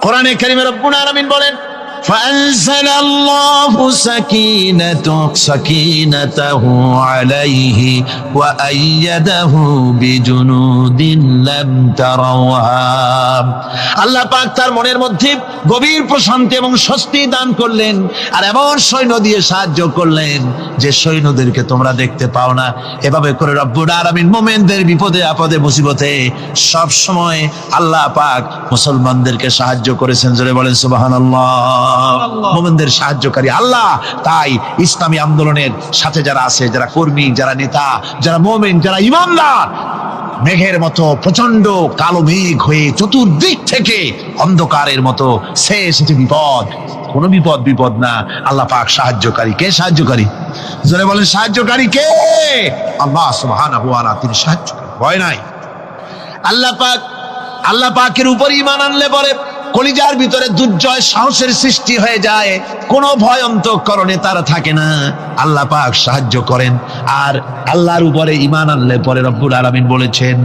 কোরআনে কারীমে রব্বুল আলামিন বলেন, فأنزل الله سكينته عليه وأيده بجنود لم تروها। আল্লাহ পাক তার মনের মধ্যে গভীর প্রশান্তি এবং স্বস্তি দান করলেন, আর এমন সৈন্য দিয়ে সাহায্য করলেন যে সৈন্যদেরকে তোমরা দেখতে পাও না। এভাবে করে রব্বুল আলামিন মুমিনদের বিপদে আপদে মুসিবতে সব সময় আল্লাহ পাক মুসলমানদেরকে সাহায্য করেছেন। জোরে বলেন সুবহানাল্লাহ। মুমিনদের সাহায্যকারী আল্লাহ। তাই ইসলামী আন্দোলনের সাথে যারা আছে, যারা কর্মী, যারা নেতা, যারা মুমিন, যারা ঈমানদার, মেঘের মতো প্রচন্ড কালো মেঘ হয়ে চতুর্দিক থেকে অন্ধকারের মতো শেষ বিপদ, কোন বিপদ না। আল্লাহ পাক সাহায্যকারী। কে সাহায্যকারী? জোরে বলেন সাহায্যকারী কে? আল্লাহ সুবহানাহু ওয়া তাআলা, তিনি সাহায্যকারী। ভয় নাই। আল্লাহ পাকের উপর ঈমান আনলে পরে কলিজার ভিতরে দুর্জয় সাহসের সৃষ্টি হয়ে যায়, কোনো ভয় অন্তঃকরণে তার থাকে না। আল্লাহ পাক সাহায্য করেন। আর আল্লাহর উপরে ঈমান আনলে পরে রব্বুল আলামিন বলেছেন,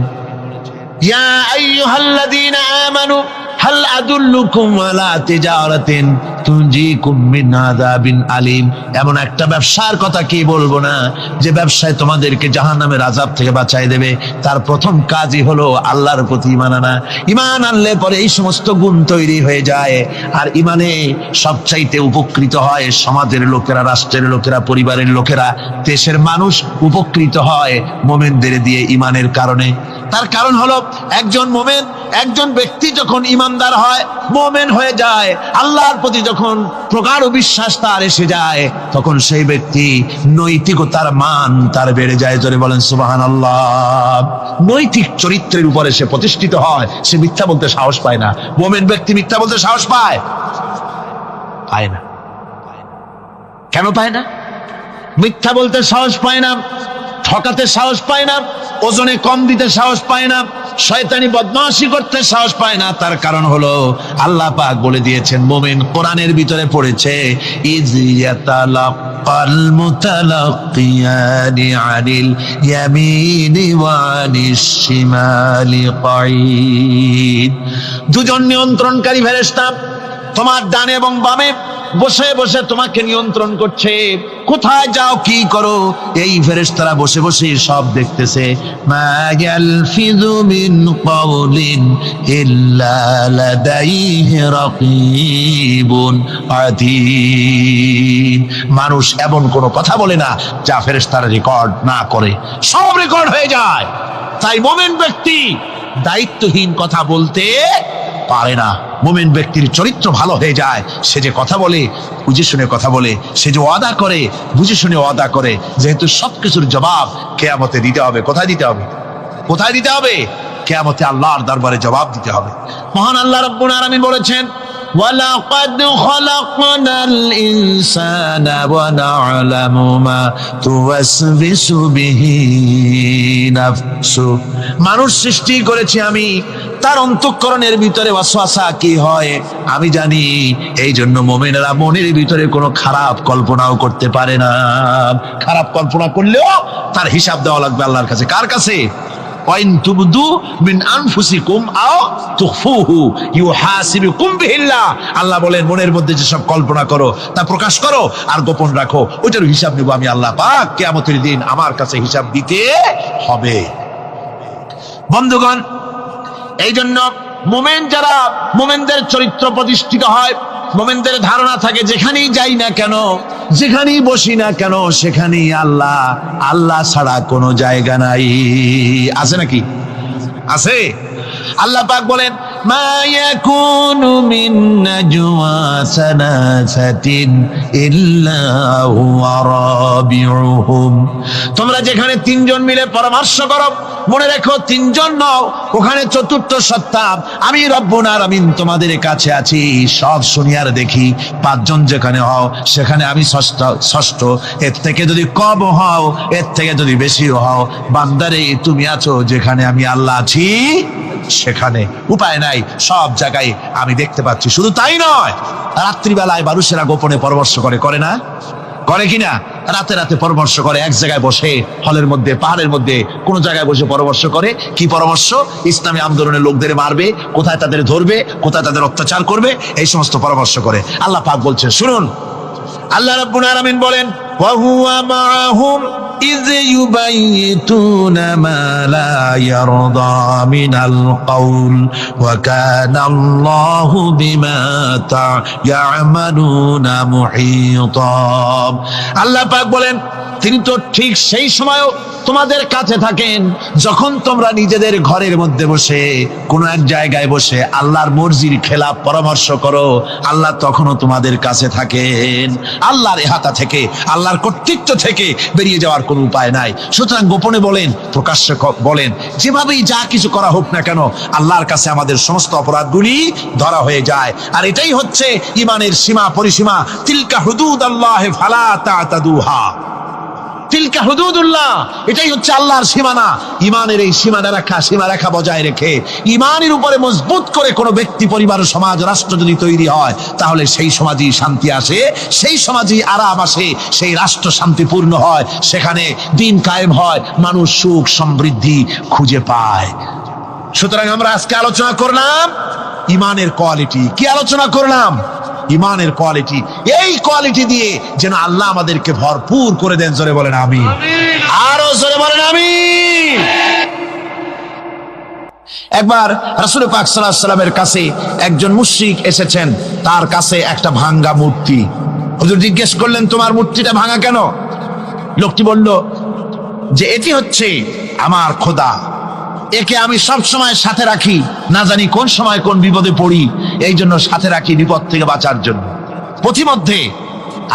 ইয়া আইয়ুহাল্লাযীনা আমানু হাল আদুল্লুকুম আলা তিজারাতিন তুনজিকুম মিন আযাবিন আলীম। এমন একটা ব্যবসার কথা কি বলবো না যে ব্যবসায় তোমাদেরকে জাহান্নামের আযাব থেকে বাঁচায় দেবে। তার প্রথম কাজই হলো আল্লাহর প্রতি ঈমান আনা। ঈমান আনলে পরে এই সমস্ত গুণ তৈরি হয়ে যায়। আর ঈমানে সবচাইতে উপকৃত হয় সমাজের লোকেরা, রাষ্ট্রের লোকেরা, পরিবারের লোকেরা, দেশের মানুষ উপকৃত হয় মুমিনদের দিয়ে ঈমানের কারণে। তার কারণ হলো একজন মুমিন, একজন ব্যক্তি যখন ঈমানদার হয়, মুমিন হয়ে যায়, আল্লাহর প্রতি যখন প্রগাঢ় বিশ্বাস তার এসে যায়, তখন সেই ব্যক্তি নৈতিকতার মান তার বেড়ে যায়। জোরে বলেন সুবহানাল্লাহ। নৈতিক চরিত্রের উপরে সে প্রতিষ্ঠিত হয়। সে মিথ্যা বলতে সাহস পায় না। মুমিন ব্যক্তি মিথ্যা বলতে সাহস পায় না। কেন পায় না? মিথ্যা বলতে সাহস পায় না, ঠকাতে সাহস পায় না, ওজনে কম দিতে সাহস পায় না, শয়তানি বদমাশি করতে সাহস পায় না। তার কারণ হলো আল্লাহ পাক বলে দিয়েছেন, মুমিন কোরআনের ভিতরে পড়েছে, ইয ইয়াতালাক্কাল মুতালাক্কিয়ানি আনিল ইয়ামিনি ওয়া আনিশ শিমালি কাঈদ। দুজন নিয়ন্ত্রণকারী ফেরেশতা তোমার ডানে এবং বামে বসে বসে তোমাকে নিয়ন্ত্রণ করছে। কোথায় যাও, কি করো, এই ফেরেশতারা বসে বসে সব দেখতেছে। মা ইয়ালফিযু মিন কাওলিন ইল্লা লাদাইহি রাকীবুন আতীদ। মানুষ এমন কোনো কথা বলে না যা ফেরেশতারা রেকর্ড না করে, সব রেকর্ড হয়ে যায়। তাই মুমিন ব্যক্তি দায়িত্বহীন কথা বলতে পারে না। মুমিন ব্যক্তির চরিত্র ভালো হয়ে যায়। সে যে কথা বলে বুঝে শুনে কথা বলে, সে যে ওয়াদা করে বুঝে শুনে ওয়াদা করে। যেহেতু সবকিছুর জবাব কিয়ামতে দিতে হবে। কোথায় দিতে হবে? কোথায় দিতে হবে? কিয়ামতে আল্লাহর দরবারে জবাব দিতে হবে। মহান আল্লাহ রাব্বুল আলামিন বলেছেন, ওয়ালাকাদ খালাকনাল ইনসানা ওয়া না'লামু মা তুওয়াসবিসু বিহি নাফসু। মানুষ সৃষ্টি করেছি আমি, তার অন্তঃকরণের ভিতরে ওয়াসওয়াসা কি হয় আমি জানি। এই জন্য মুমিনেরা মনের ভিতরে কোনো খারাপ কল্পনাও করতে পারে না। খারাপ কল্পনা করলেও তার হিসাব দেওয়া লাগবে আল্লাহর কাছে। কার কাছে? ওয়াইন তুবদু মিন আনফুসিকুম আও তুখফুহু ইউহাসিবুকুম বিহিল্লাহ। আল্লাহ বলেন, মনের মধ্যে যেসব কল্পনা করো তা প্রকাশ করো আর গোপন রাখো, ওইটার হিসাব নেব আমি আল্লাহ পাক। কিয়ামতের দিন আমার কাছে হিসাব দিতে হবে। বন্ধুগণ, এই জন্য মুমিন যারা, মুমিনদের চরিত্র প্রতিষ্ঠিত হয়, মুমিনদের ধারণা থাকে যেখানেই যাই না কেন, যেখানেই বসি না কেন, সেখানেই আল্লাহ, আল্লাহ ছাড়া কোনো জায়গা নাই। আছে নাকি? আছে। আল্লাহ পাক বলেন, মা ইয়াকুনু মিন নাজওয়া সালাসাতিন ইল্লা হুয়া রাবিউহুম। তোমরা যেখানে তিনজন মিলে পরামর্শ করো, মনে রেখো তিনজন নও, ওখানে চতুর্থ সত্তা আমি রব্বুল আলামিন তোমাদের কাছে আছি। সব শুনি আর দেখি। পাঁচজন যেখানে হও সেখানে আমি ষষ্ঠ। এর থেকে যদি কম হও, এর থেকে যদি বেশি হও, বান্দারে তুমি আছো যেখানে আমি আল্লাহ আছি সেখানে। উপায় নাই, সব জায়গায় আমি দেখতে পাচ্ছি। শুধু তাই নয়, রাত্রিবেলায় মানুষেরা গোপনে পরামর্শ করে না? করে কিনা? রাতে রাতে পরামর্শ করে, এক জায়গায় বসে, হলের মধ্যে, পাহাড়ের মধ্যে, কোন জায়গায় বসে পরামর্শ করে। কি পরামর্শ? ইসলামী আন্দোলনের লোকদের মারবে, কোথায় তাদের ধরবে, কোথায় তাদের অত্যাচার করবে, এই সমস্ত পরামর্শ করে। আল্লাহ পাক বলছেন, শুনুন, আল্লাহ রাব্বুল আলামিন বলেন, ওয়া হুয়া মাআহুম ইয ইউবাইতুনা মা লা ইয়ারদা মিনাল কাউল ওয়া কানা আল্লাহু বিমা তা'মালুনা মুহীতা। আল্লাহ পাক বলেন, তিনি তো ঠিক সেই সময়ও তোমাদের কাছে থাকেন যখন তোমরা নিজেদের ঘরের মধ্যে বসে কোনো এক জায়গায় বসে আল্লাহর মর্জির খেলাফ পরামর্শ করো, আল্লাহ তখনও তোমাদের কাছে থাকেন। আল্লাহর ইহাতা থেকে, আল্লাহর কর্তৃত্ব থেকে বেরিয়ে যাওয়ার কোনো উপায় নাই। সুতরাং গোপনে বলেন, প্রকাশ্যে বলেন, যেভাবেই যা কিছু করা হোক না কেন, আল্লাহর কাছে আমাদের সমস্ত অপরাধগুলি ধরা হয়ে যায়। আর এটাই হচ্ছে ঈমানের সীমা পরিসীমা। তিলকা হুদুদাল্লাহ ফালা তা'তাদুহা, তিলকা হুদুদুল্লাহ, এটাই হচ্ছে আল্লাহর সীমানা। ঈমানের এই সীমারেখা বজায় রেখে ঈমানের উপরে মজবুত করে কোনো ব্যক্তি, পরিবার, সমাজ, রাষ্ট্র যদি তৈরি হয়, তাহলে সেই সমাজেই শান্তি আসে, সেই সমাজেই আরাম আসে, সেই রাষ্ট্র শান্তিপূর্ণ হয়, সেখানে দিন কায়েম হয়, মানুষ সুখ সমৃদ্ধি খুঁজে পায়। সুতরাং আমরা আজকে আলোচনা করলাম ঈমানের কোয়ালিটি। কি আলোচনা করলাম? ঈমানের কোয়ালিটি। এই কোয়ালিটি দিয়ে যেন আল্লাহ আমাদেরকে ভরপুর করে দেন। জোরে বলেন আমিন। আরো জোরে বলেন আমিন। একবার রাসূল পাক সাল্লাল্লাহু আলাইহি ওয়াসাল্লামের কাছে একজন মুশরিক এসেছেন, তার কাছে একটা ভাঙা মূর্তি। হুজুর জিজ্ঞেস করলেন, তোমার মূর্তিটা ভাঙা কেন? লোকটি বলল যে এটি হচ্ছে আমার খোদা, একে আমি সব সময় সাথে রাখি, না জানি কোন সময় কোন বিপদে পড়ি, এই জন্য সাথে রাখি বিপদ থেকে বাঁচার জন্য। পথিমধ্যে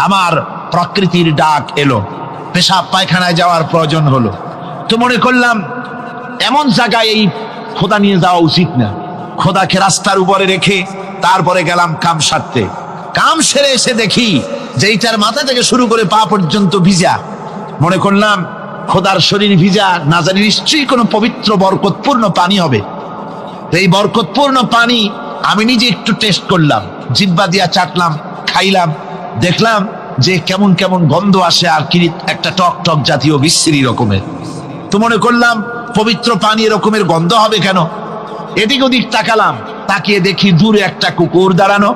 আমার প্রকৃতির ডাক এলো, পেশাব পায়খানায় যাওয়ার প্রয়োজন হলো, তো মনে করলাম এমন জায়গায় এই খোদা নিয়ে যাওয়া উচিত না। খোদাকে রাস্তার উপরে রেখে তারপরে গেলাম কাম সারতে। কাম সেরে এসে দেখি যে এইটার মাথা থেকে শুরু করে পা পর্যন্ত ভিজা। মনে করলাম খোদার শরীর ভিজা, না জানি নিশ্চয়ই কোনো পবিত্র বরকতপূর্ণ পানি হবে। এই বরকতপূর্ণ পানি আমি নিজে একটু টেস্ট করলাম, জিহ্বা দিয়া চাটলাম, খাইলাম, দেখলাম যে কেমন কেমন গন্ধ আসে, আর কি একটা টক টক জাতীয় বিশ্রী রকমের। তো মনে করলাম পবিত্র পানি এরকমের গন্ধ হবে কেন? এদিক ওদিক তাকালাম, তাকিয়ে দেখি দূরে একটা কুকুর দাঁড়ানো,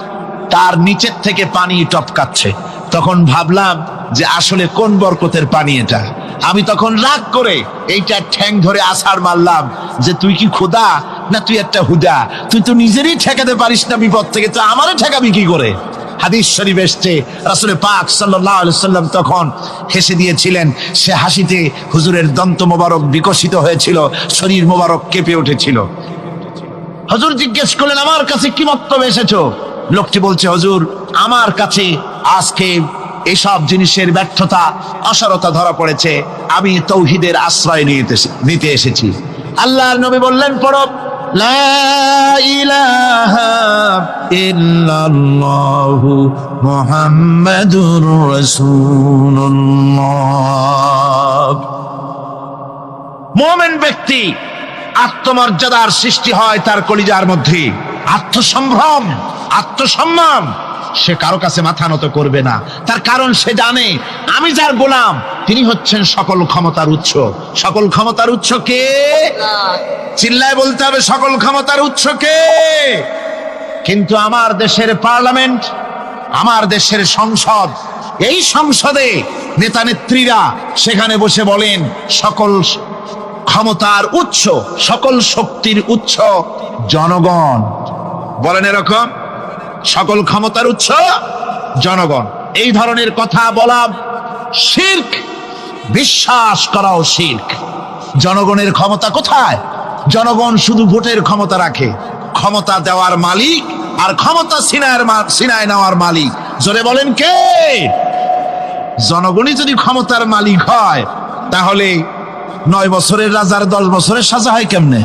তার নিচের থেকে পানি টপকাচ্ছে। তখন ভাবলাম যে আসলে কোন বরকতের পানি এটা। আমি তখন রাগ করে এইটা ঠ্যাং ধরে আছাড় মারলাম যে তুই কি খোদা না তুই একটা হুদা? তুই তো নিজেরই ঠেকাতে পারিস না বিপদ থেকে, তো আমারও ঠেকাবি কি করে? হাদিস শরীফ এসছে, রাসূল পাক সাল্লাল্লাহু আলাইহি ওয়াসাল্লাম তখন হেসে দিয়েছিলেন। সে হাসিতে হুজুরের দন্ত মোবারক বিকশিত হয়েছিল, শরীর মোবারক কেঁপে উঠেছিল। হুজুর জিজ্ঞেস করলেন, আমার কাছে কি মতলবে এসেছো? লোকটি বলছে, হুজুর আমার কাছে আজকে এসব জিনিসের ব্যর্থতা, অসারতা ধরা পড়েছে, আমি তৌহিদের আশ্রয় নিতে এসেছি। আল্লাহর নবী বললেন, পড়ো লা ইলাহা ইল্লাল্লাহু মুহাম্মাদুর রাসূলুল্লাহ। মুমিন ব্যক্তি আত্মমর্যাদার সৃষ্টি হয় তার কলিজার মধ্যে, আত্মসম্ভ্রম, আত্মসম্মান। সে কারো কাছে মাথা নত করবে না, তার কারণ সে জানে আমি যার গোলাম তিনি হচ্ছেন সকল ক্ষমতার উৎস। সকল ক্ষমতার উৎস কে? চিল্লায় বলতে হবে, সকল ক্ষমতার উৎস কে? কিন্তু আমার দেশের পার্লামেন্ট, আমার দেশের সংসদ, এই সংসদে নেতা নেত্রীরা সেখানে বসে বলেন সকল ক্ষমতার উৎস, সকল শক্তির উৎস জনগণ। বলেন এরকম, সকল ক্ষমতার উৎস জনগণ। এই ধরনের কথা বলা শিরক, বিশ্বাস করাও শিরক। জনগণের ক্ষমতা কোথায়? জনগণ শুধু ভোটের ক্ষমতা রাখে, ক্ষমতা দেওয়ার মালিক আর ক্ষমতা ছিনায় নেওয়ার মালিক জোরে বলেন কে? জনগণই যদি ক্ষমতার মালিক হয়, তাহলে 9 বছরের রাজার 10 বছরের সাজা হয় কেমনে?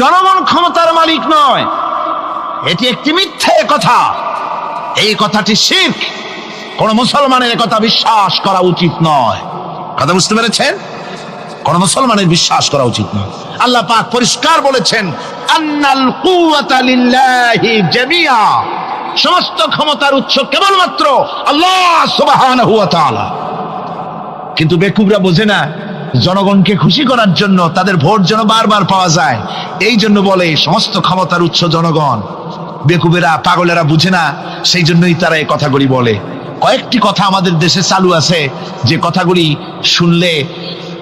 জনগণ ক্ষমতার মালিক নয়, এটি একটি মিথ্যে কথা। এই কথাটি শিরক। কোন মুসলমানের কথা বিশ্বাস করা উচিত নয়। কথা বুঝতে পেরেছেন? কোন মুসলমানের বিশ্বাস করা উচিত নয়। আল্লাহ পাক পরিষ্কার বলেছেন, আন্নাল কুওয়াতা লিল্লাহি জামিআ, সমস্ত ক্ষমতার উৎস কেবলমাত্র আল্লাহ সুবহানাহু ওয়া তাআলা। কিন্তু বেকুবরা বোঝে না, জনগণকে খুশি করার জন্য, তাদের ভোট যেন বারবার পাওয়া যায়, এই জন্য বলে সমস্ত ক্ষমতার উৎস জনগণ। বেকুবেরা, পাগলেরা বুঝে না, সেই জন্যই তারা এই কথাগুলি বলে। কয়েকটি কথা আমাদের দেশে চালু আছে যে কথাগুলি শুনলে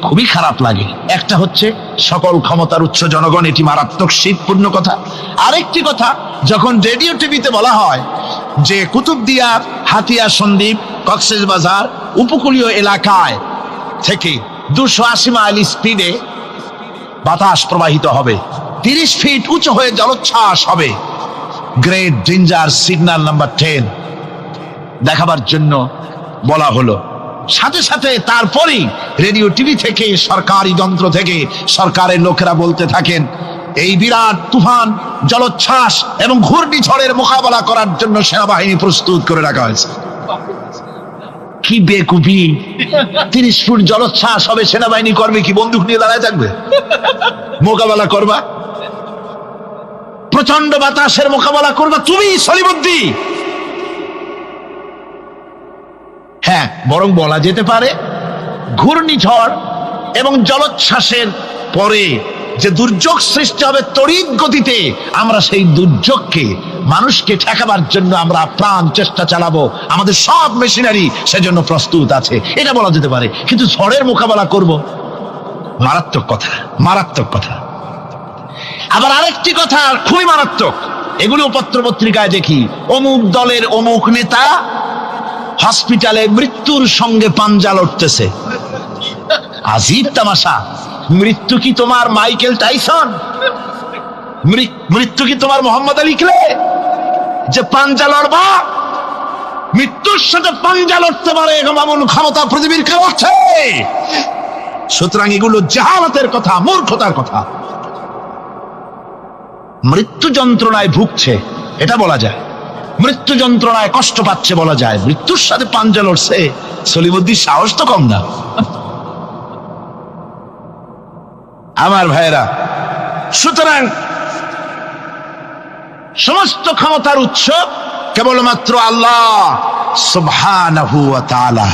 খুবই খারাপ লাগে। একটা হচ্ছে সকল ক্ষমতার উৎস জনগণ, এটি মারাত্মক শীতপূর্ণ কথা। আরেকটি কথা, যখন রেডিও টিভিতে বলা হয় যে কুতুবদিয়া, হাতিয়া সন্দ্বীপ, কক্সবাজার উপকূলীয় এলাকায় থেকে 280 মাইল স্পিডে বাতাস প্রবাহিত হবে, 30 ফিট উঁচু হয়ে জলোচ্ছ্বাস হবে, গ্রেট ডেঞ্জার সিগন্যাল নাম্বার 10 দেখাবার জন্য বলা হলো। সাথে সাথে তারপরেই রেডিও টিভি থেকে, সরকারি যন্ত্র থেকে সরকারের লোকেরা বলতে থাকেন, এই বিরাট তুফান, জলোচ্ছ্বাস এবং ঘূর্ণিঝড়ের মোকাবেলা করার জন্য সেনাবাহিনী প্রস্তুত করে রাখা হয়েছে। কি বেকুফি! 30 ফুট জলোচ্ছ্বাস হবে, সেনাবাহিনী করবে কি? বন্দুক নিয়ে দাঁড়ায় থাকবে? মোকাবেলা করবা? প্রচন্ড বাতাসের মোকাবেলা করবা তুমি সলিমুদ্দি? হ্যাঁ, বরং বলা যেতে পারে ঘূর্ণিঝড় এবং জলোচ্ছ্বাসের পরে যে দুর্যোগ সৃষ্টি হবে তড়িৎ গতিতে, আমরা সেই দুর্যোগকে, মানুষকে ঠেকাবার জন্য আমরা প্রাণ চেষ্টা চালাবো, আমাদের সব মেশিনারি সেজন্য প্রস্তুত আছে, এটা বলা যেতে পারে। কিন্তু ঝড়ের মোকাবেলা করব, মারাত্মক কথা, মারাত্মক কথা। আবার আরেকটি কথা খুবই মারাত্মক, এগুলো পত্র পত্রিকায় দেখি, অমুক দলের অমুক নেতা হসপিটালে মৃত্যুর সঙ্গে পাঞ্জা লড়তেছে। আজীব তামাশা! মৃত্যু কি তোমার মাইকেল টাইসন? মৃত্যু কি তোমার মোহাম্মদ আলী ক্লে যে পাঞ্জা লড়বা? মৃত্যুর সাথে পাঞ্জা লড়তে পারে এমন ক্ষমতা পৃথিবীর কেউ আছে? সুতরাং এগুলো জাহালাতের কথা, মূর্খতার কথা। মৃত্যু যন্ত্রণায় ভুগছে এটা বলা যায়, মৃত্যু যন্ত্রণায় কষ্ট পাচ্ছে বলা যায়, মৃত্যুর সাথে পাঞ্জা লড়ছে, সলিমুদ্দিন সাহস তো কম না। আমার ভাইয়েরা, সুতরাং সমস্ত ক্ষমতার উৎস কেবলমাত্র আল্লাহ সুবহানাহু ওয়া তাআলা।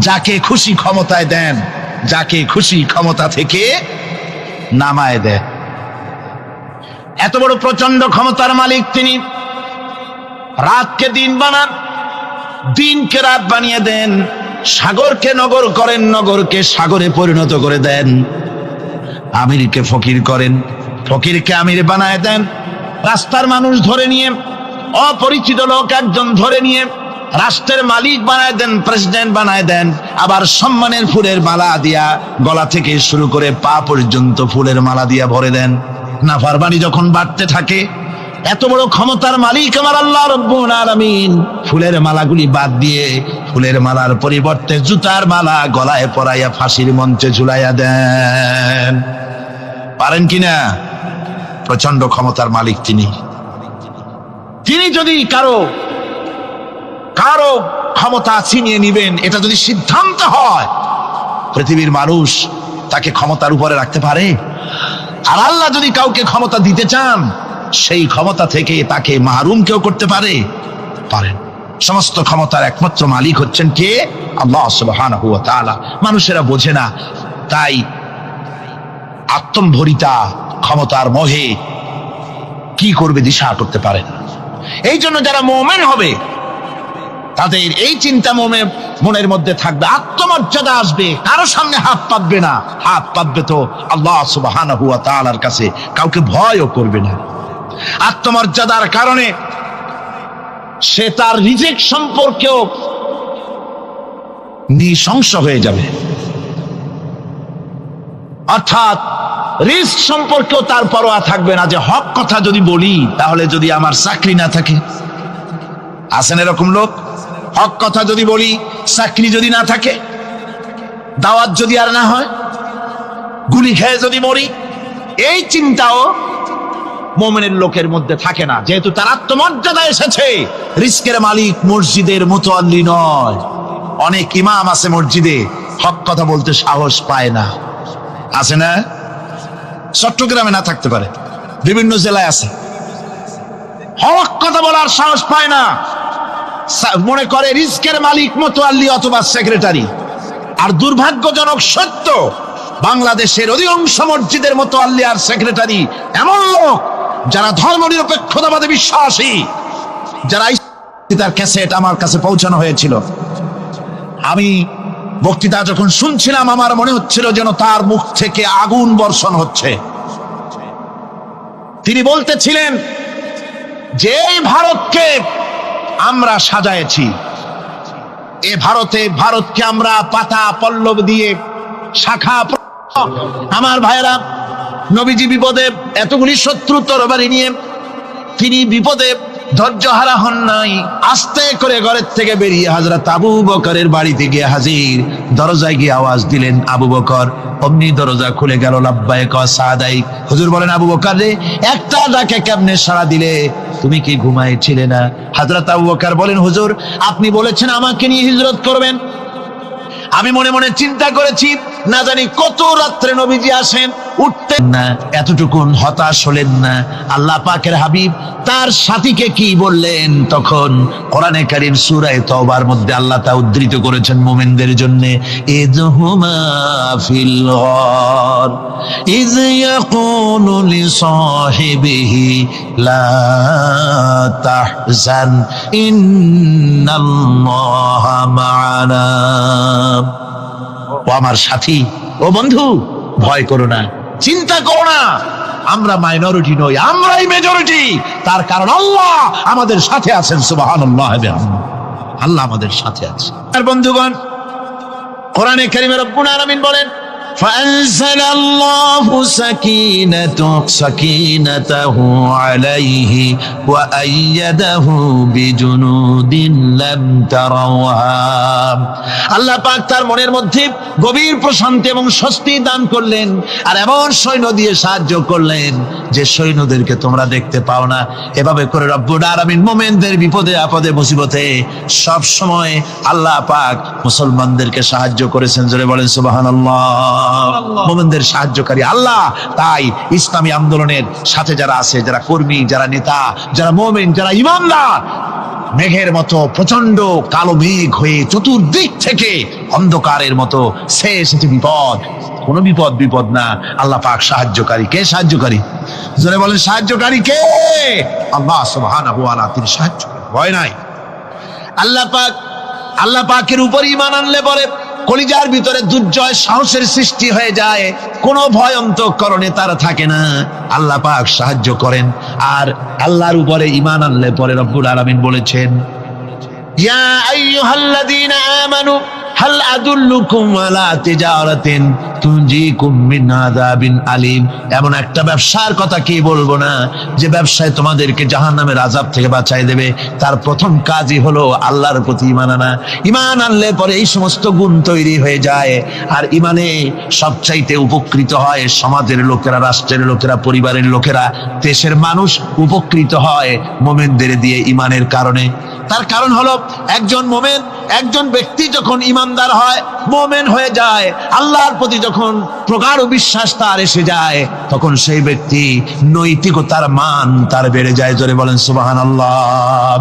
যাকে খুশি ক্ষমতায় দেন, যাকে খুশি ক্ষমতা থেকে নামায় দেন। এত বড় প্রচন্ড ক্ষমতার মালিক তিনি। রাতকে দিন বানান, দিনকে রাত বানিয়ে দেন, সাগরকে নগর করেন, নগরকে সাগরে পরিণত করে দেন, আমিরকে ফকির করেন, ফকিরকে আমির বানায় দেন, রাস্তার মানুষ ধরে নিয়ে, অপরিচিত লোক একজন ধরে নিয়ে রাষ্ট্রের মালিক বানায় দেন, প্রেসিডেন্ট বানায় দেন। আবার সম্মানের ফুলের মালা দিয়া গলা থেকে শুরু করে পা পর্যন্ত ফুলের মালা দিয়া ভরে দেন। নাফরমানি যখন বাড়তে থাকে, এত বড় ক্ষমতার মালিক আমার আল্লাহ রব্বুল আলামিন ফুলের মালাগুলি বাদ দিয়ে ফুলের মালার পরিবর্তে জুতার মালা গলায় পরাইয়া ফাঁসির মঞ্চে ঝুলাইয়া দেন। পারেন কিনা? প্রচন্ড ক্ষমতার মালিক তিনি। তিনি যদি কারো ক্ষমতা ছিনিয়ে নিবেন, এটা যদি সিদ্ধান্ত হয়, পৃথিবীর মানুষ তাকে ক্ষমতার উপরে রাখতে পারে? আর আল্লাহ যদি কাউকে ক্ষমতা দিতে চান, সেই ক্ষমতা থেকে তাকে মাহরুম কেউ করতে পারে? পারেন। সমস্ত ক্ষমতার একমাত্র মালিক হচ্ছেন কে? আল্লাহ সুবহানাহু ওয়া তাআলা। মানুষেরা বোঝে না, তাই আত্মম্ভরিতা ক্ষমতার মোহে কি করবে দিশা করতে পারেন। এই জন্য যারা মুমিন হবে তাদের এই চিন্তা মনের মধ্যে থাকবে, আত্মমর্যাদা আসবে, কারো সামনে হাত পাতবে না, হাত পাতবে তো আল্লাহ সুবহানাহু ওয়া তাআলার কাছে, কাউকে ভয়ও করবে না। আত্মমর্যাদার কারণে সে তার রিজিক সম্পর্কেও নৃশংস হয়ে যাবে, অর্থাৎ রিস্ক সম্পর্কেও তার পরোয়া থাকবে না যে হক কথা যদি বলি তাহলে যদি আমার চাকরি না থাকে। আছেন এরকম লোক? হক কথা যদি বলি, চাকরি যদি না থাকে, দাওয়াত যদি আর না হয়, গুলি খেয়ে যদি মরি, এই চিন্তাও মুমিনের লোকের মধ্যে থাকে না, যেহেতু তার আত্মমর্যাদা এসেছে। রিস্কের মালিক মসজিদের মুতাল্লি নয়। অনেক ইমাম আছে মসজিদে, হক কথা বলতে সাহস পায় না। আছে না? চট্টগ্রামে না থাকতে পারে, বিভিন্ন জেলায় আছে। হক কথা বলার সাহস পায় না, মনে করে রিস্কের মালিক মোতাল্লি অথবা সেক্রেটারি। আর দুর্ভাগ্যজনক সত্য, বাংলাদেশের অধিকাংশ মসজিদের মোতাল্লি আর সেক্রেটারি এমন লোক যারা ধর্মনিরপেক্ষতাবাদে বিশ্বাসী, যারা তার ক্যাসেট আমার কাছে পৌঁছানো হয়েছিল। আমি বক্তৃতা যখন শুনছিলাম আমার মনে হচ্ছিল যেন তার মুখ থেকে আগুন বর্ষণ হচ্ছে। তিনি বলতেছিলেন যে ভারতকে আমরা সাজায়েছি, এ ভারতকে আমরা পাতা পল্লব দিয়ে শাখা। আমার ভাইয়েরা, নবীজি বিপদে এতগুলি শত্রু তরবারি নিয়ে তিনি বিপদে ধৈর্য হারা হন নাই। আস্তে করে ঘরের থেকে বেরিয়ে হযরত আবু বকরের বাড়িতে গিয়ে হাজির। দরজায় গিয়ে আওয়াজ দিলেন আবু বকর, অমনি দরজা খুলে গেল। লাব্বাইক ওয়া সাদাইক। হুজুর বলেন, আবু বকর রে, একটা ডাকে কেমনে সাড়া দিলে? তুমি কি ঘুমাইছিলে না? হযরত আবু বকর বলেন, হুজুর আপনি বলেছেন আমাকে নিয়ে হিজরত করবেন, আমি মনে মনে চিন্তা করেছি না জানি কত রাত্রে নবীজি আসেন, উঠতেন না, এতটুকুন হতাশ হলেন না। আল্লাহ পাকের হাবিব তার সাথীকে কি বললেন? তখন কোরআনে কারীম সূরা তাওবার মধ্যে আল্লাহ তা উদ্ধৃত করেছেন মুমিনদের জন্য, ইযহুমা ফিল গার ইয ইয়াকুলু লিসাহিবিহি লা তাহজান ইন্নাল্লাহা মা'ানা। ও আমার সাথী, ও বন্ধু, ভয় করো না, চিন্তা করো না, আমরা মাইনরিটি নই, আমরাই মেজরিটি। তার কারণ আল্লাহ আমাদের সাথে আছেন। সুবহানাল্লাহ, আল্লাহ আমাদের সাথে আছেন। আর বন্ধুগণ, কোরআনে কারীমে রব্বুল আলামিন বলেন, فأنزل الله سكينته عليه وأيده بجنود لم تروها। আল্লাহ পাক তার মনের মধ্যে গভীর প্রশান্তি এবং স্বস্তি দান করলেন, আর এমন সৈন্য দিয়ে সাহায্য করলেন যে সৈন্যদেরকে তোমরা দেখতে পাও না। এভাবে করে রব্বুল আলামিন মুমিনদের বিপদে আপদে মুসিবতে সব সময় আল্লাহ পাক মুসলমানদেরকে সাহায্য করেছেন। জোরে বলেন সুবহানাল্লাহ। মুমিনদের সাহায্যকারী আল্লাহ। তাই ইসলামী আন্দোলনের সাথে যারা আছে, যারা কর্মী, যারা নেতা, যারা মুমিন, যারা ঈমানদার, মেঘের মতো প্রচন্ড কালো মেঘ হয়ে চতুর্দিক থেকে অন্ধকারের মতো সে এসেছে বিপদ, কোন বিপদ না। আল্লাহ পাক সাহায্যকারী। কে সাহায্যকারী? জোরে বলেন, সাহায্যকারী কে? আল্লাহ সুবহানাহু ওয়া তাআলা, তিনি সাহায্যকারী, ভয় নাই। আল্লাহ পাকের উপর ঈমান আনলে পরে কলিজার ভিতরে দুর্জয় সাহসের সৃষ্টি হয়ে যায়, কোনো ভয় অন্তঃকরণে তার থাকে না। আল্লাহ পাক সাহায্য করেন। আর আল্লাহর উপরে ঈমান আনলে পরে রব্বুল আলামিন বলেছেন, ইয়া আইয়ুহাল্লাযীনা আমানু হাল আদুল্লুকুম আলা তিজারাতিন তুনজিকুম মিন আযাবিন আলীম। এমন একটা ব্যবসার কথা কি বলবো না যে ব্যবসায় তোমাদেরকে জাহান্নামের আযাব থেকে বাঁচায় দেবে। তার প্রথম কাজই হলো আল্লাহর প্রতি ঈমান আনা। ঈমান আনলে পরে এই সমস্ত গুণ তৈরি হয়ে যায়। আর ঈমানে সবচাইতে উপকৃত হয় সমাজের লোকেরা, রাষ্ট্রের লোকেরা, পরিবারের লোকেরা, দেশের মানুষ উপকৃত হয় মুমিনদের দিয়ে ঈমানের কারণে। তার কারণ হলো একজন মুমিন, একজন ব্যক্তি যখন ঈমানদার হয়, মুমিন হয়ে যায়, আল্লাহর প্রতি যখন প্রগাঢ় বিশ্বাস তার এসে যায়, তখন সেই ব্যক্তি নৈতিকতার মান তার বেড়ে যায়। জোরে বলেন সুবহানাল্লাহ।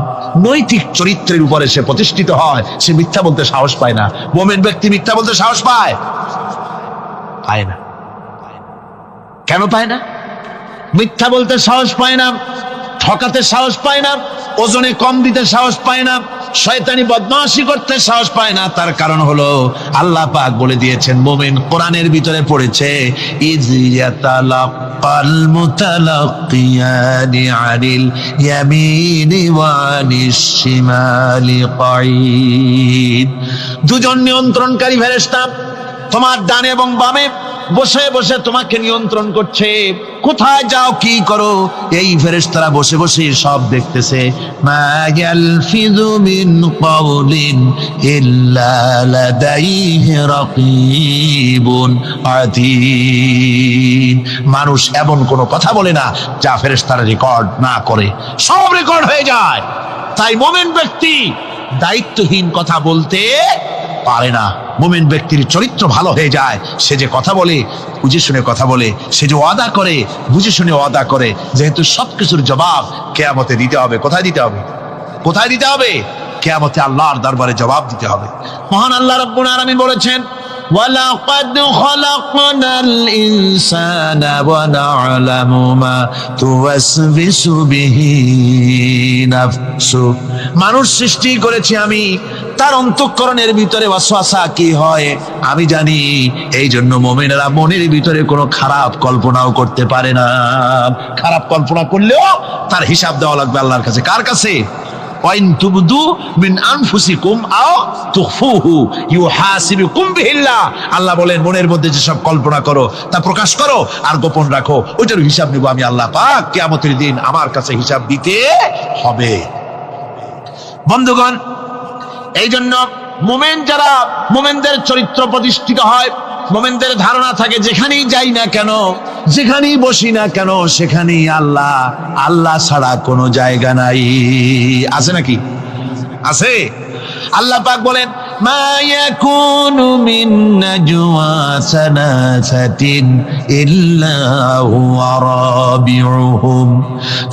নৈতিক চরিত্রের উপরে সে প্রতিষ্ঠিত হয়, সে মিথ্যা বলতে সাহস পায় না। মুমিন ব্যক্তি মিথ্যা বলতে সাহস পায় না। কেন পায় না? মিথ্যা বলতে সাহস পায় না, ঠকাতে সাহস পায় না, ওজনে কম দিতে সাহস পায় না, শয়তানি বদমাশি করতে সাহস পায় না। তার কারণ হলো আল্লাহ পাক বলে দিয়েছেন, মুমিন কোরআনের ভিতরে পড়েছে, ইয ইয়াতালাক্কাল মুতালাক্কিয়ানি আনিল ইয়ামিনি ওয়া আনিশ শিমালি কাঈদ। দুজন নিয়ন্ত্রণকারী ফেরেশতা তোমার ডানে এবং বামে বসে বসে তোমাকে নিয়ন্ত্রণ করছে। কোথায় যাও, কি করো, এই ফেরেশতারা বসে বসে সব দেখতেছে। মা ইয়ালফিযু মিন কাওলিন ইল্লা লাদাইহি রাকীবুন আতীদ। মানুষ এমন কোনো কথা বলে না যা ফেরেশতারা রেকর্ড না করে, সব রেকর্ড হয়ে যায়। তাই মুমিন ব্যক্তি দায়িত্বহীন কথা বলতে পারে না। মুমিন ব্যক্তির চরিত্র ভালো হয়ে যায়, সে যে কথা বলে বুঝে শুনে কথা বলে, সে যে ওয়াদা করে বুঝে শুনে ওয়াদা করে, যেহেতু সবকিছুর জবাব কিয়ামতে দিতে হবে। কোথায় দিতে হবে? কোথায় দিতে হবে? কিয়ামতে আল্লাহর দরবারে জবাব দিতে হবে। মহান আল্লাহ রাব্বুল আলামিন বলেছেন, وَلَقَدْ خَلَقْنَا الْإِنسَانَ وَنَعْلَمُ مَا تُوَسْوِسُ بِهِ نَفْسُهُ। মানুষ সৃষ্টি করেছি আমি, তার অন্তঃকরণের ভিতরে ওয়াসওয়াসা কি হয় আমি জানি। এই জন্য মুমিনেরা মনের ভিতরে কোনো খারাপ কল্পনাও করতে পারে না। খারাপ কল্পনা করলেও তার হিসাব দেওয়া লাগবে আল্লাহর কাছে। কার কাছে? ওয়াইন তুবদু মিন আনফুসিকুম আও তুখফুহু ইউহাসিবুকুম বিহিল্লাহ। আল্লাহ বলেন, মনের মধ্যে যেসব কল্পনা করো তা প্রকাশ করো আর গোপন রাখো, ওইটার হিসাব নিব আমি আল্লাহ পাক। কিয়ামতের দিন আমার কাছে হিসাব দিতে হবে। বন্ধুগণ, এই জন্য মুমিন যারা, মুমিনদের চরিত্র প্রতিষ্ঠিত হয়, মুমিনদের ধারণা থাকে যেখানেই যাই না কেন, যেখানেই বসি না কেন, সেখানেই আল্লাহ, আল্লাহ ছাড়া কোনো জায়গা নাই। আছে নাকি? আছে। আল্লাহ পাক বলেন, মা ইয়াকুনু মিন নাজওয়া সালাসাতিন ইল্লা হুয়া রাবিউহুম।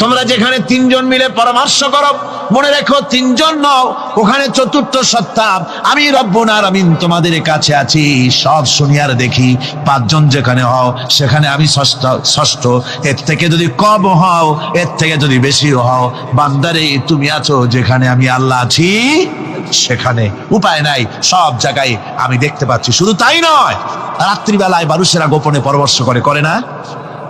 তোমরা যেখানে তিনজন মিলে পরামর্শ করো, মনে রেখো তিনজন নও, ওখানে চতুর্থ সত্তা আমি রব্বুল আলামিন তোমাদের কাছে আছি। সব শুনিয়ার দেখি, পাঁচজন যেখানে হও সেখানে আমি ষষ্ঠ। এর থেকে যদি কম হও, এর থেকে যদি বেশি হও, বান্দারে তুমি আছো যেখানে আমি আল্লাহ আছি সেখানে। উপায় নাই, সব জায়গায় আমি দেখতে পাচ্ছি। শুধু তাই নয়, রাত্রিবেলায় মানুষেরা গোপনে পরামর্শ করে, করে না?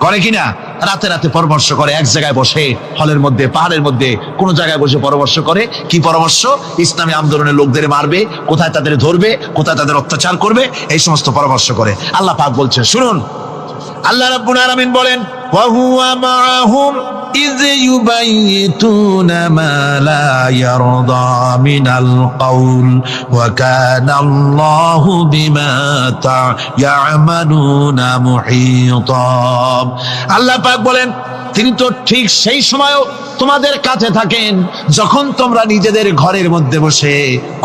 করে কিনা? রাতে রাতে পরামর্শ করে, এক জায়গায় বসে, হলের মধ্যে, পাহাড়ের মধ্যে, কোন জায়গায় বসে পরামর্শ করে। কি পরামর্শ? ইসলামী আন্দোলনের লোকদের মারবে, কোথায় তাদের ধরবে, কোথায় তাদের অত্যাচার করবে, এই সমস্ত পরামর্শ করে। আল্লাহ পাক বলছেন, শুনুন, আল্লাহ রাব্বুল আলামিন বলেন, ওয়া হুয়া মাআহুম ইয ইউবাইতুনা মা লা ইয়ারদা মিনাল কওল ওয়া কানা আল্লাহু বিমা তা'মালুনা মুহীতা। আল্লাহ পাক বলেন, তিনি তো ঠিক সেই সময়ও তোমাদের কাছে থাকেন যখন তোমরা নিজেদের ঘরের মধ্যে বসে,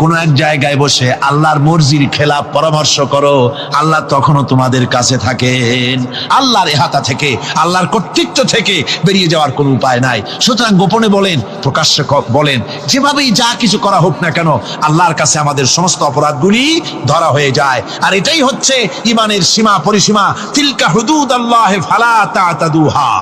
কোনো এক জায়গায় বসে আল্লাহর মর্জির খেলাফ পরামর্শ করো, আল্লাহ তখনও তোমাদের কাছে থাকেন। আল্লাহর এহাতা থেকে, আল্লাহর কর্তৃত্ব থেকে বেরিয়ে যাওয়ার কোনো উপায় নাই। সুতরাং গোপনে বলেন, প্রকাশ্যে বলেন, যেভাবেই যা কিছু করা হোক না কেন, আল্লাহর কাছে আমাদের সমস্ত অপরাধগুলি ধরা হয়ে যায়। আর এটাই হচ্ছে ঈমানের সীমা পরিসীমা। তিলকা হুদুদাল্লাহ ফালা তা'তাদুহা।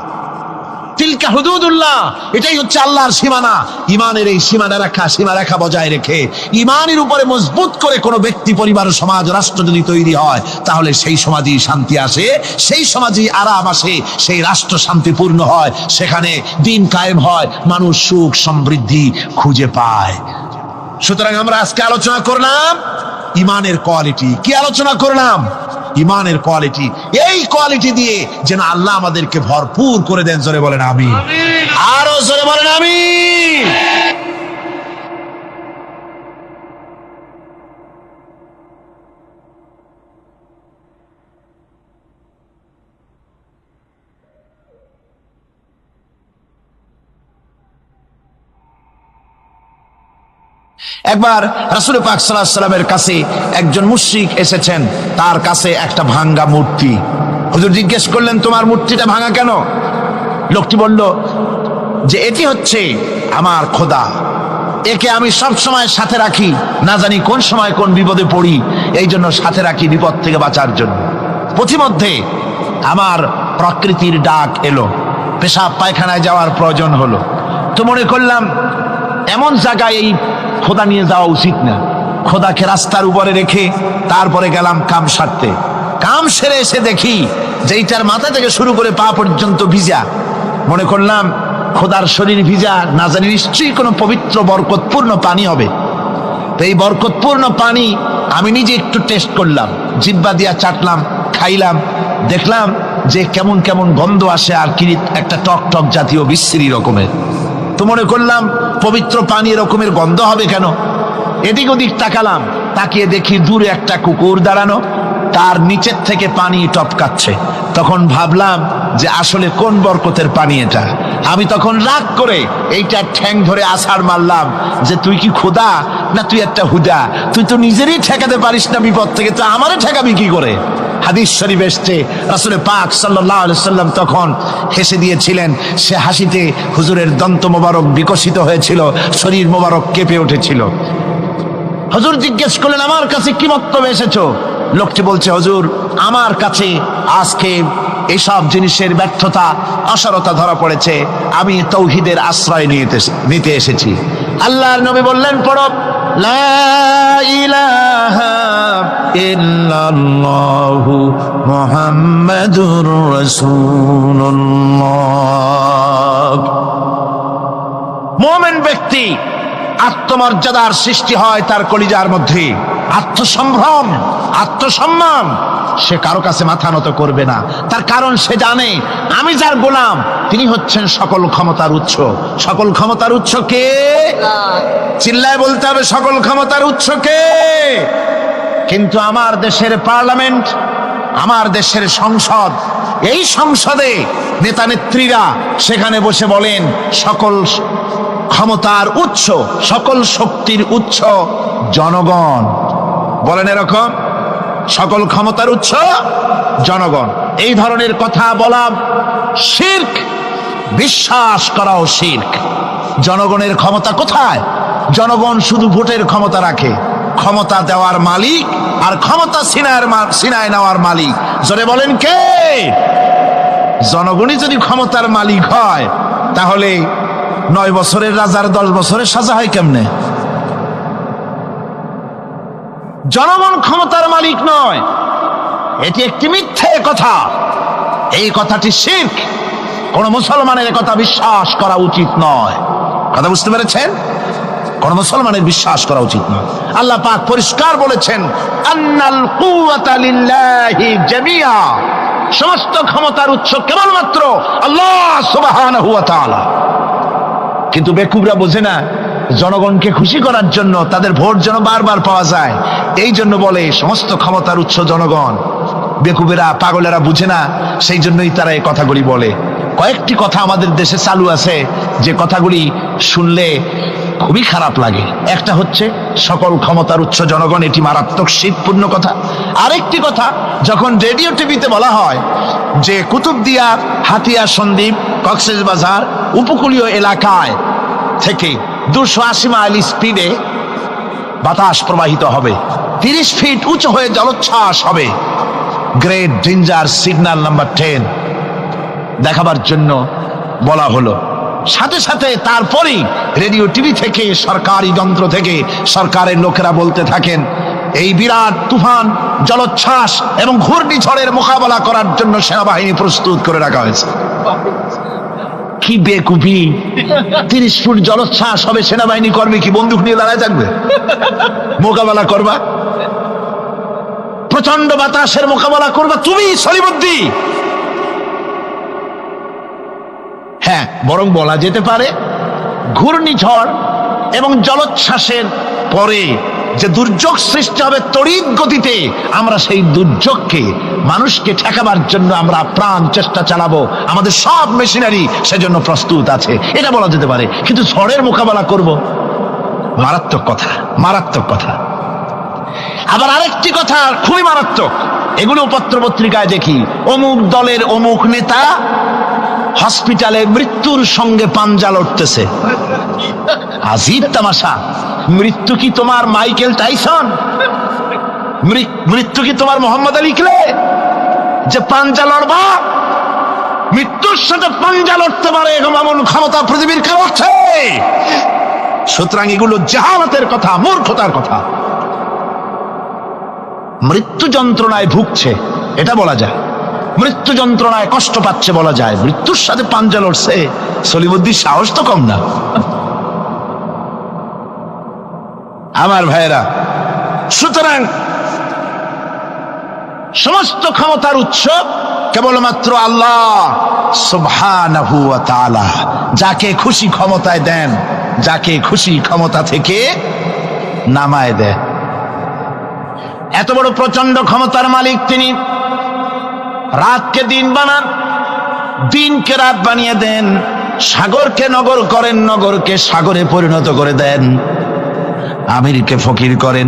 তিলকা হুদুদুল্লাহ, এটাই হচ্ছে আল্লাহর সীমানা। ঈমানের এই সীমারেখা বজায় রেখে, ঈমানের উপরে মজবুত করে কোনো ব্যক্তি, পরিবার, সমাজ, রাষ্ট্র যদি তৈরি হয়, তাহলে সেই সমাজেই শান্তি আসে, সেই সমাজেই আরাম আসে, সেই রাষ্ট্র শান্তিপূর্ণ হয়, সেখানে দিন কায়েম হয়, মানুষ সুখ সমৃদ্ধি খুঁজে পায়। সুতরাং আমরা আজকে আলোচনা করলাম ঈমানের কোয়ালিটি। কি আলোচনা করলাম? ঈমানের কোয়ালিটি। এই কোয়ালিটি দিয়ে যেন আল্লাহ আমাদেরকে ভরপুর করে দেন। জোরে বলেন আমিন। আরো জোরে বলেন আমিন। একবার রাসূল পাক সাল্লাল্লাহু আলাইহি ওয়াসাল্লামের কাছে একজন মুশরিক এসেছেন, তার কাছে একটা ভাঙ্গা মূর্তি। হুজুর জিজ্ঞেস করলেন, তোমার মূর্তিটা ভাঙা কেন? লোকটি বলল যে, এটি হচ্ছে আমার খোদা, একে আমি সব সময় সাথে রাখি, না জানি কোন সময় কোন বিপদে পড়ি, এই জন্য সাথে রাখি বিপদ থেকে বাঁচার জন্য। পথিমধ্যে আমার প্রকৃতির ডাক এলো, পেশাব পায়খানায় যাওয়ার প্রয়োজন হলো, তো মনে করলাম এমন জায়গায় এই খোদা নিয়ে যাওয়া উচিত না। খোদাকে রাস্তার উপরে রেখে তারপরে গেলাম কাম সারতে। কাম সেরে এসে দেখি যে এইটার মাথা থেকে শুরু করে পা পর্যন্ত ভিজা। মনে করলাম খোদার শরীর ভিজা, না জানি নিশ্চয়ই কোনো পবিত্র বরকতপূর্ণ পানি হবে। তো এই বরকতপূর্ণ পানি আমি নিজে একটু টেস্ট করলাম, জিহ্বা দিয়া চাটলাম, খাইলাম, দেখলাম যে কেমন কেমন গন্ধ আসে, আর কি একটা টক টক জাতীয় বিশ্রী রকমের। তো মনে করলাম পবিত্র পানি এরকমের গন্ধ হবে কেন? এদিক ওদিক তাকালাম, তাকিয়ে দেখি দূরে একটা কুকুর দাঁড়ানো, তার নিচের থেকে পানি টপকাচ্ছে। তখন ভাবলাম যে আসলে কোন বরকতের পানি এটা। আমি তখন রাগ করে এইটা ঠ্যাং ধরে আছাড় মারলাম যে তুই কি খোদা না তুই একটা হুদা, তুই তো নিজেরই ঠেকাতে পারিস না বিপদ থেকে, তো আমারে ঠেকাবি কি করে। হাদিস শরীফ এসছে রাসূল পাক সাল্লাল্লাহু আলাইহি সাল্লাম তখন হেসে দিয়েছিলেন। সে হাসিতে হুজুরের দন্ত মোবারক বিকশিত হয়েছিল, শরীর মোবারক কেঁপে উঠেছিল। হুজুর জিজ্ঞেস করলেন আমার কাছে কি বক্তব্য এসেছো? লোকটি বলছে হুজুর আমার কাছে আজকে এইসব জিনিসের ব্যর্থতা অসারতা ধরা পড়েছে, আমি তাওহীদের আশ্রয় নিতে এসেছি। আল্লাহর নবী বললেন পড়ো লা ইলাহা ইল্লাল্লাহু মুহাম্মাদুর রাসূলুল্লাহ। মুমিন ব্যক্তি আত্মমর্যাদার সৃষ্টি হয় তার কলিজার মধ্যে, আত্মসম্ভ্রম আত্মসম্মান, সে কারো কাছে মাথা নত করবে না। তার কারণ সে জানে আমি যার গোলাম তিনি হচ্ছেন সকল ক্ষমতার উৎস। সকল ক্ষমতার উৎস কে? চিল্লায় বলতে হবে সকল ক্ষমতার উৎস কে? কিন্তু আমার দেশের পার্লামেন্ট, আমার দেশের সংসদ, এই সংসদে নেতা নেত্রীরা সেখানে বসে বলেন সকল ক্ষমতার উৎস, সকল শক্তির উৎস জনগণ। বলেন এরকম, সকল ক্ষমতার উৎস জনগণ। এই ধরনের কথা বলা শিরক, বিশ্বাস করাও শিরক। জনগণের ক্ষমতা কোথায়? জনগণ শুধু ভোটের ক্ষমতা রাখে, ক্ষমতা দেওয়ার মালিক আর ক্ষমতা ছিনায় নেওয়ার মালিক জোরে বলেন কে? জনগণই যদি ক্ষমতার মালিক হয় তাহলে 9 বছরের রাজার 10 বছরের সাজা হয় কেমনে? জনগণ ক্ষমতার মালিক নয়, এটি একটি মিথ্যে কথা। এই কথাটি শিরক, কোন মুসলমানের কথা বিশ্বাস করা উচিত নয়। কথা বুঝতে পেরেছেন? কোন মুসলমানের বিশ্বাস করা উচিত নয়। আল্লাহ পাক পরিষ্কার বলেছেন আন্নাল কুওয়াতা লিল্লাহি জামিআ, সমস্ত ক্ষমতার উৎস কেবলমাত্র আল্লাহ সুবহানাহু ওয়া তাআলা। কিন্তু বেকুবরা বোঝে না, জনগণকে খুশি করার জন্য তাদের ভোট যেন বারবার পাওয়া যায় এই জন্য বলে সমস্ত ক্ষমতার উৎস জনগণ। বেকুবেরা পাগলেরা বুঝে না, সেই জন্যই তারা এই কথাগুলি বলে। কয়েকটি কথা আমাদের দেশে চালু আছে যে কথাগুলি শুনলে খুবই খারাপ লাগে। একটা হচ্ছে সকল ক্ষমতার উৎস জনগণ, এটি মারাত্মক শিরকপূর্ণ কথা। আরেকটি কথা, যখন রেডিও টিভিতে বলা হয় যে কুতুবদিয়া, হাতিয়া সন্দ্বীপ, কক্সবাজার উপকূলীয় এলাকায় থেকে 280 মাইল স্পিডে বাতাস প্রবাহিত হবে, 30 ফিট উঁচু হয়ে জলোচ্ছ্বাস হবে, গ্রেট ডেঞ্জার সিগন্যাল নাম্বার 10 দেখাবার জন্য বলা হলো। সাথে সাথে তারপরেই রেডিও টিভি থেকে, সরকারি যন্ত্র থেকে সরকারের লোকেরা বলতে থাকেন এই বিরাট তুফান, জলোচ্ছ্বাস এবং ঘূর্ণিঝড়ের মোকাবেলা করার জন্য সেনাবাহিনী প্রস্তুত করে রাখা হয়েছে। কি বেকুবি! 30 ফুট জলোচ্ছ্বাস হবে, সেনাবাহিনী করবে কি? বন্দুক নিয়ে দাঁড়ায় থাকবে? মোকাবেলা করবা? প্রচন্ড বাতাসের মোকাবেলা করবা তুমি সলিমুদ্দি? হ্যাঁ, বরং বলা যেতে পারে ঘূর্ণিঝড় এবং জলোচ্ছ্বাসের পরে যে দুর্যোগ সৃষ্টি হবে তড়িৎ গতিতে, আমরা সেই দুর্যোগকে, মানুষকে ঠেকাবার জন্য আমরা প্রাণ চেষ্টা চালাবো, আমাদের সব মেশিনারি সেজন্য প্রস্তুত আছে, এটা বলা যেতে পারে। কিন্তু ঝড়ের মোকাবেলা করব, মারাত্মক কথা, মারাত্মক কথা। আবার আরেকটি কথা খুবই মারাত্মক, এগুলো পত্র পত্রিকায় দেখি, অমুক দলের অমুক নেতা হসপিটালে মৃত্যুর সঙ্গে পাঞ্জা লড়তেছে। আজীব তামাশা! মৃত্যু কি তোমার মাইকেল টাইসন? মৃত্যু কি তোমার মোহাম্মদ আলী ক্লে যে পাঞ্জা লড়বা? মৃত্যুর সাথে পাঞ্জা লড়তে পারে এমন ক্ষমতা পৃথিবীর কেউ আছে? সুতরাং এগুলো জাহালাতের কথা, মূর্খতার কথা। মৃত্যু যন্ত্রণায় ভুগছে এটা বলা যায়, মৃত্যু যন্ত্রণায় কষ্ট পাচ্ছে বলা যায়, মৃত্যুর সাথে পাঞ্জা লড়ছে, সলিমুদ্দিন সাহস তো কম না। আমার ভাইয়েরা, সুতরাং সমস্ত ক্ষমতার উৎস কেবলমাত্র আল্লাহ সুবহানাহু ওয়া তাআলা। যাকে খুশি ক্ষমতায় দেন, যাকে খুশি ক্ষমতা থেকে নামায় দেন। এত বড় প্রচন্ড ক্ষমতার মালিক তিনি, রাতকে দিন বানান, দিনকে রাত বানিয়ে দেন, সাগরকে নগর করেন, নগরকে সাগরে পরিণত করে দেন, আমিরকে ফকির করেন,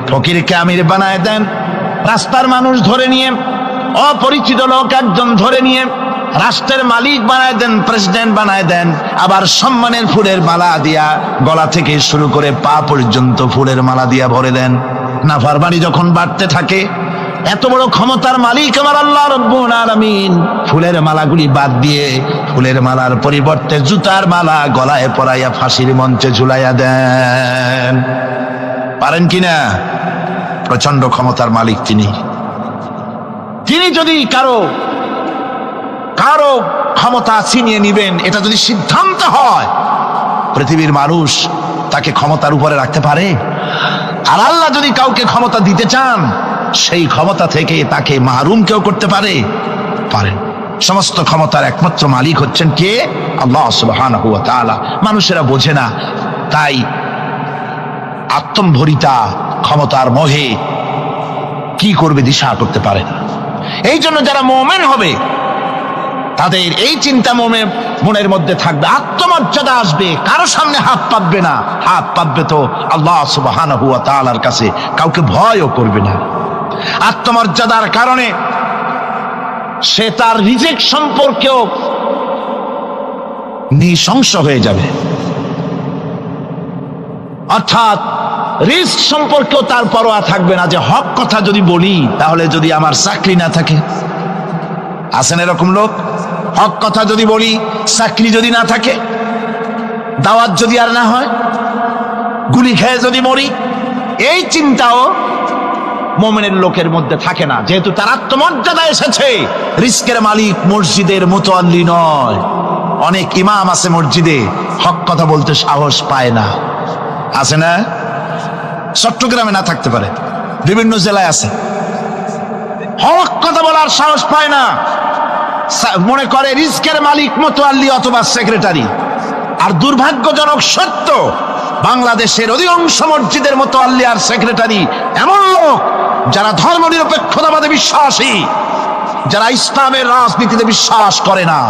ফকিরকে আমির বানায় দেন, রাস্তার মানুষ ধরে নিয়ে, অপরিচিত লোক একজন ধরে নিয়ে রাষ্ট্রের মালিক বানায় দেন, প্রেসিডেন্ট বানায় দেন, আবার সম্মানের ফুলের মালা দিয়া গলা থেকে শুরু করে পা পর্যন্ত ফুলের মালা দিয়া ভরে দেন। নাফরমানি যখন বাড়তে থাকে, এত বড় ক্ষমতার মালিক আমার আল্লাহ রব্বুল আলামিন ফুলের মালাগুলি বাদ দিয়ে ফুলের মালার পরিবর্তে জুতার মালা গলায় পরাইয়া ফাঁসির মঞ্চে ঝুলাইয়া দেন। পারেন কিনা? প্রচন্ড ক্ষমতার মালিক তিনি। তিনি যদি কারো ক্ষমতা ছিনিয়ে নিবেন, এটা যদি সিদ্ধান্ত হয়, পৃথিবীর মানুষ তাকে ক্ষমতার উপরে রাখতে পারে? আর আল্লাহ যদি কাউকে ক্ষমতা দিতে চান, সেই ক্ষমতা থেকে তাকে মাহরুম কেউ করতে পারে? পারেন। সমস্ত ক্ষমতার একমাত্র মালিক হচ্ছেন কে? আল্লাহ সুবহানাহু ওয়া তাআলা। মানুষেরা বোঝে না, তাই আত্মম্ভরিতা ক্ষমতার মোহে কি করবে দিশা করতে পারে না। এই জন্য যারা মুমিন হবে তাদের এই চিন্তা মনের মধ্যে থাকবে, আত্মমর্যাদা আসবে, কারো সামনে হাত পাতবে না, হাত পাতবে তো আল্লাহ সুবহানাহু ওয়া তাআলার কাছে, কাউকে ভয়ও করবে না। আত্মমর্যাদার কারণে সে তার রিজিক সম্পর্কেও নৃশংস হয়ে যাবে, অর্থাৎ রিস্ক সম্পর্কেও তার পরোয়া থাকবে না, যে হক কথা যদি বলি তাহলে যদি আমার চাকরি না থাকে। আছেন এরকম লোক? হক কথা যদি বলি, চাকরি যদি না থাকে, দাওয়াত যদি আর না হয়, গুলি খেয়ে যদি মরি, এই চিন্তাও মুমিনের লোকের মধ্যে থাকে না, যেহেতু তার আত্মমর্যাদা এসেছে। রিস্কের মালিক মসজিদের মুতাল্লি নয়। অনেক ইমাম আছে মসজিদে, হক কথা বলতে সাহস পায় না। আছে না? চট্টগ্রামে না থাকতে পারে, বিভিন্ন জেলায় আছে, হক কথা বলার সাহস পায় না, মনে করে রিস্কের মালিক মুতাল্লি অথবা সেক্রেটারি। আর দুর্ভাগ্যজনক সত্য, বাংলাদেশের অধিকাংশ মসজিদের মুতাল্লি আর সেক্রেটারি এমন লোক যারা ধর্মনিরপেক্ষতাবাদে বিশ্বাসী, যারা ইসলামের রাজনীতিতে বিশ্বাস করে না।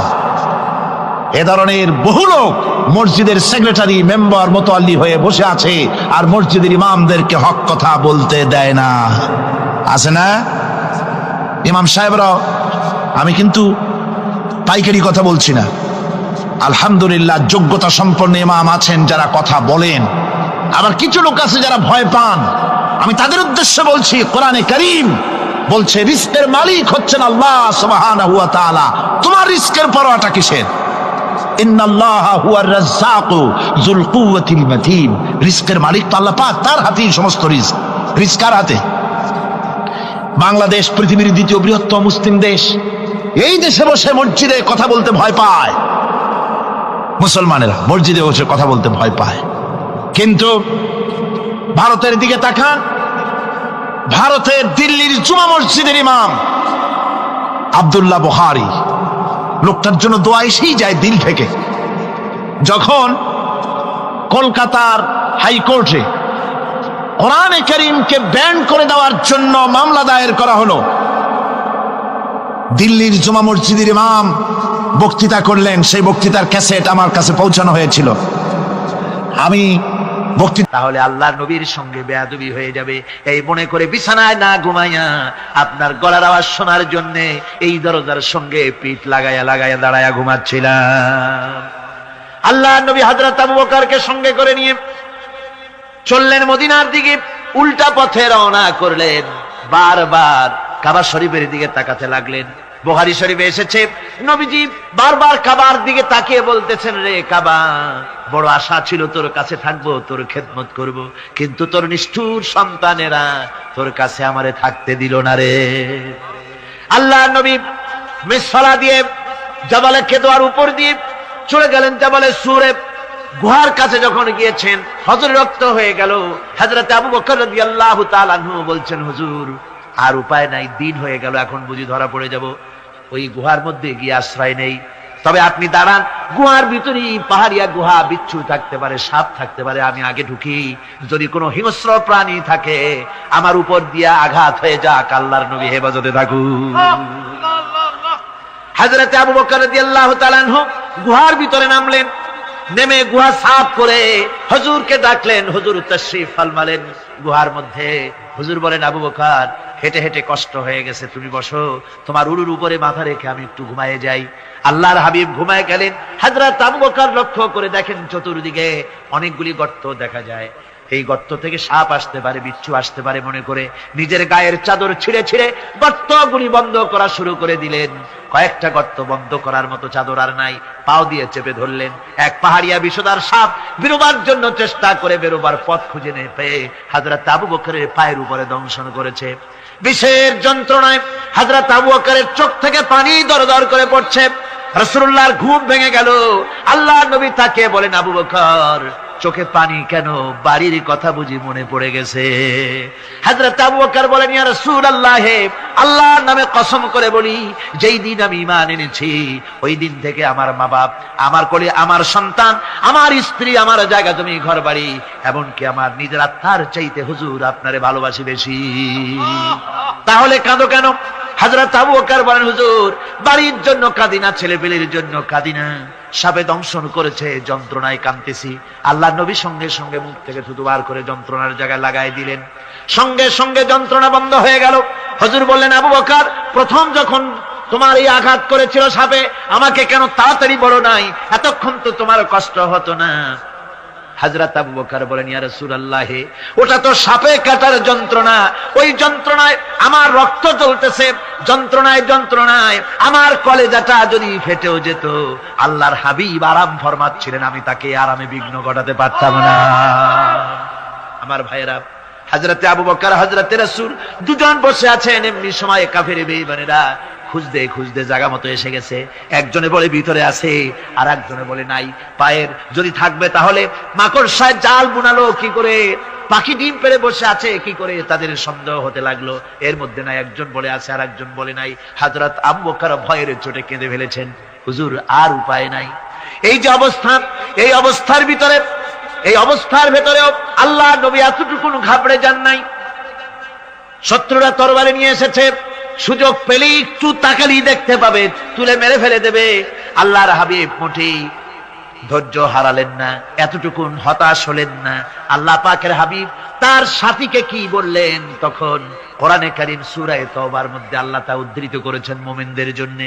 এ ধরনের বহু লোক মসজিদের সেক্রেটারি, মেম্বার, মুতাল্লি হয়ে বসে আছে, আর মসজিদের ইমামদেরকে হক কথা বলতে দেয় না। আছে না? ইমাম সাহেবরা, আমি কিন্তু পাইকারি কথা বলছি না, আলহামদুলিল্লাহ যোগ্যতা সম্পন্ন ইমাম আছেন যারা কথা বলেন। আবার কিছু লোক আছে যারা ভয় পান, আমি তাদের উদ্দেশ্যে বলছি, কোরআনে কারীম বলছে রিস্কের মালিক হচ্ছেন আল্লাহ সুবহানাহু ওয়া তাআলা। তোমার রিস্কের পরোয়াটা কিসের? ইন্নাল্লাহা হুয়ার রাজ্জাকু যুল কুওয়াতিল মাতিন। রিস্কের মালিক তো আল্লাহ পাক, তার হাতেই সমস্ত রিস্ক। রিস্ক কার হাতে? বাংলাদেশ পৃথিবীর দ্বিতীয় বৃহত্তম মুসলিম দেশ, এই দেশে বসে মসজিদে কথা বলতে ভয় পায় মুসলমানেরা, মসজিদে বসে কথা বলতে ভয় পায়। কিন্তু ভারতের দিকে তাকান, ভারতের দিল্লির জুমা মসজিদের ইমাম আব্দুল্লাহ বুখারী, লোকটার জন্য দোয়া এসেই যায় দিল থেকে। যখন কলকাতার হাইকোর্টে কোরআনে কারীমকে ব্যান করে দেওয়ার জন্য মামলা দায়ের করা হলো, দিল্লির জুমা মসজিদের ইমাম বক্তৃতা করলেন। সেই বক্তৃতার ক্যাসেট আমার কাছে পৌঁছানো হয়েছিল। আমি বক্তৃতা, তাহলে আল্লাহর নবীর সঙ্গে বেয়াদবি হয়ে যাবে এই মনে করে বিছানায় না ঘুমাইয়া আপনার গলার আওয়াজ শোনার জন্য এই দরজার সঙ্গে পিঠ লাগাইয়া লাগাইয়া দাঁড়াইয়া ঘুমাচ্ছিলাম। আল্লাহর নবী হযরত আবু বকরকে সঙ্গে করে নিয়ে চললেন মদিনার দিকে, উল্টা পথে রওনা করলেন। বারবার কাবা শরীফের দিকে তাকাতে লাগলেন। বুখারী শরীফে এসেছে, নবীজি বারবার কাবার দিকে তাকিয়ে বলতেছেন, রে কাবা, বড় আশা ছিল তোর কাছে থাকবো, তোর খেদমত করব, কিন্তু তোর নিষ্ঠুর সন্তানেরা তোর কাছে আমারে থাকতে দিল না রে। আল্লাহ নবী মিসফালা দিয়ে জাবালে কেদোয়ার উপর দিয়ে চলে গেলেন জাবালে সুরে। গুহার কাছে যখন গিয়েছেন, হযরত রক্ত হয়ে গেল। হযরত আবু বকর রাদিয়াল্লাহু তাআলা আনহু বলছেন, হুজুর আর উপায় নাই, দিন হয়ে গেল, এখন বুঝি ধরা পড়ে যাব, ওই গুহার মধ্যে গিয়ে আশ্রয় নেই। তবে আপনি দাঁড়ান, গুহার ভিতরে পাহাড়িয়া গুহা, বিচ্ছু থাকতে পারে, সাপ থাকতে পারে, আমি আগে ঢুকি, যদি কোনো হিংস্র প্রাণী থাকে আমার উপর দিয়া আঘাত হয়ে যাক, আল্লাহর নবী হেফাজতে থাকুন। হযরত আবু বকর রাদিয়াল্লাহু তাআলা আনহু গুহার ভিতরে নামলেন, নেমে গুহা সাফ করে হুজুরকে ডাকলেন। হুজুর তাশরীফ ফরমালেন গুহার মধ্যে। হুজুর বলেন, আবু বকর, হেঁটে হেঁটে কষ্ট হয়ে গেছে, তুমি বসো, তোমার উরুর উপরে মাথা রেখে আমি একটু ঘুমায়ে যাই। আল্লাহর হাবিব ঘুমায় গেলেন। হযরত আবু বকর লক্ষ্য করে দেখেন চতুর্দিকে অনেকগুলি গর্ত দেখা যায়। এই গর্ত থেকে সাপ আসতে পারে, বিচ্ছু আসতে পারে মনে করে নিজের গায়ের চাদর ছিঁড়ে ছিঁড়ে গর্তগুলি বন্ধ করা শুরু করে দিলেন। কয়েকটা গর্ত বন্ধ করার মতো চাদর আর নাই, পাও দিয়ে চেপে ধরলেন। এক পাহাড়িয়া বিষধর সাপ বেরোবার জন্য চেষ্টা করে বেরোবার পথ খুঁজে না পেয়ে হযরত আবু বকরের পায়ের উপরে দংশন করেছে। বিষের যন্ত্রণায় হযরত আবু বকরের চোখ থেকে পানি দরদর করে পড়ছে। রাসূলুল্লাহর ঘুম ভেঙে গেল। আল্লাহর নবী তাকে বলেন, আবু বকর, চোখে পানি কেন? বাড়ির কথা বুঝি মনে পড়ে গেছে? হযরত আবু বকর বলেন, ইয়া রাসূলুল্লাহ, আল্লাহর নামে কসম করে বলি, যেই দিন আমি ঈমান এনেছি ওই দিন থেকে আমার মা বাপ, আমার কোলে আমার সন্তান, আমার স্ত্রী, আমার জায়গা জমি ঘর বাড়ি, এমনকি আমার নিজের আত্মার চাইতে হুজুর আপনারে ভালোবাসি বেশি। তাহলে কাঁদো কেন? হযরত আবু বকর বলেন, হুজুর, বাড়ির জন্য কাঁদি না, ছেলেপেলের জন্য কাঁদি না, সাপে দংশন করেছে, যন্ত্রণায় কাঁদতেছি। আল্লাহ নবী সঙ্গে সঙ্গে মুখ থেকে থুতু বার করে যন্ত্রণার জায়গায় লাগাই দিলেন। সঙ্গে সঙ্গে যন্ত্রণা বন্ধ হয়ে গেল। হুজুর বললেন, আবু বকর, প্রথম যখন তোমার এই আঘাত করেছিল সাপে, আমাকে কেন তাড়াতাড়ি বলো নাই? এতক্ষণ তো তোমার কষ্ট হতো না। হযরত আবু বকর বলেন, ইয়া রাসূলুল্লাহ, ওটা তো সাপে কাটার যন্ত্রণা, ওই যন্ত্রণায় আমার রক্ত জ্বলতেছে, যন্ত্রণায় যন্ত্রণায় আমার কলেজাটা যদি ফেটেও যেত। আল্লাহর হাবিব আরাম ফরমাচ্ছিলেন, আমি তাকে আরামে বিঘ্ন ঘটাতে পারতাম না। আমার ভাইয়েরা, হযরত আবু বকর, হযরত রাসূল দুজন বসে আছেন। এমনি সময় কাফের বেঈমানেরা খুঁজতে খুঁজতে জায়গা মতো এসে গেছে। একজনে বলে ভিতরে আছে, আর একজনে বলে নাই। পায়ের যদি থাকবে তাহলে মাকড়সায় জাল বুনালো কি করে? পাখি ডিম পেড়ে বসে আছে কি করে? তাদের সন্দেহ হতে লাগলো। এর মধ্যে নাই একজন বলে আছে, আর একজন বলে নাই। হযরত আবু বকর ভয়ের চোটে কেঁদে ফেলেছেন, হুজুর আর উপায় নাই। এই যে অবস্থা, এই অবস্থার ভিতরে, এই অবস্থার ভেতরেও আল্লাহ নবী এতটুকু ঘাবড়ে যান নাই। শত্রুরা তরবারি নিয়ে এসেছে, সুযোগ পেলেই একটু তাকালি দেখতে পাবে, তুলে মেরে ফেলে দেবে। আল্লাহর হাবিব মোটেই ধৈর্য হারালেন না, এতটুকু হতাশ হলেন না। আল্লাহ পাকের হাবিব তার সাথীকে কি বললেন? তখন কোরআনে কারীম সূরা তাওবার মধ্যে আল্লাহ তা উদ্ধৃত করেছেন মুমিনদের জন্য,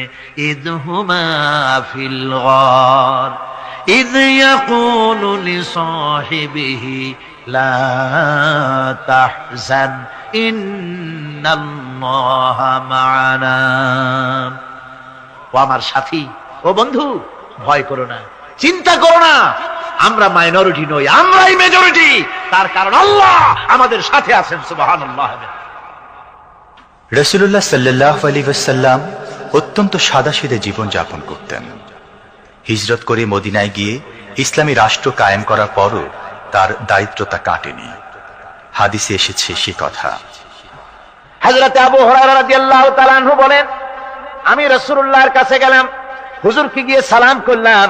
ইযহুমা ফিল গার ইয ইয়াকুলু লিসাহিবিহি লা তাহজান ইন্নাল্লাহা মা'ানা। ও আমার সাথী, ও বন্ধু, ভয় করো না, চিন্তা করো না, আমরা মাইনরিটি নই, আমরাই মেজরিটি। তার কারণ আল্লাহ আমাদের সাথে আছেন। সুবহানাল্লাহ। রাসূলুল্লাহ সাল্লাল্লাহু আলাইহি ওয়াসাল্লাম অত্যন্ত সাদাসিধে জীবন যাপন করতেন। হিজরত করে মদিনায় গিয়ে ইসলামী রাষ্ট্র কায়েম করার পরও তার দায়িত্বটা কাটেনি। হাদিসে এসেছে সে কথা। হযরত আবু হুরায়রা রাদিয়াল্লাহু তাআলা আনহু বলেন, আমি রাসূলুল্লাহর কাছে গেলাম, হুজুরকে গিয়ে সালাম করলাম।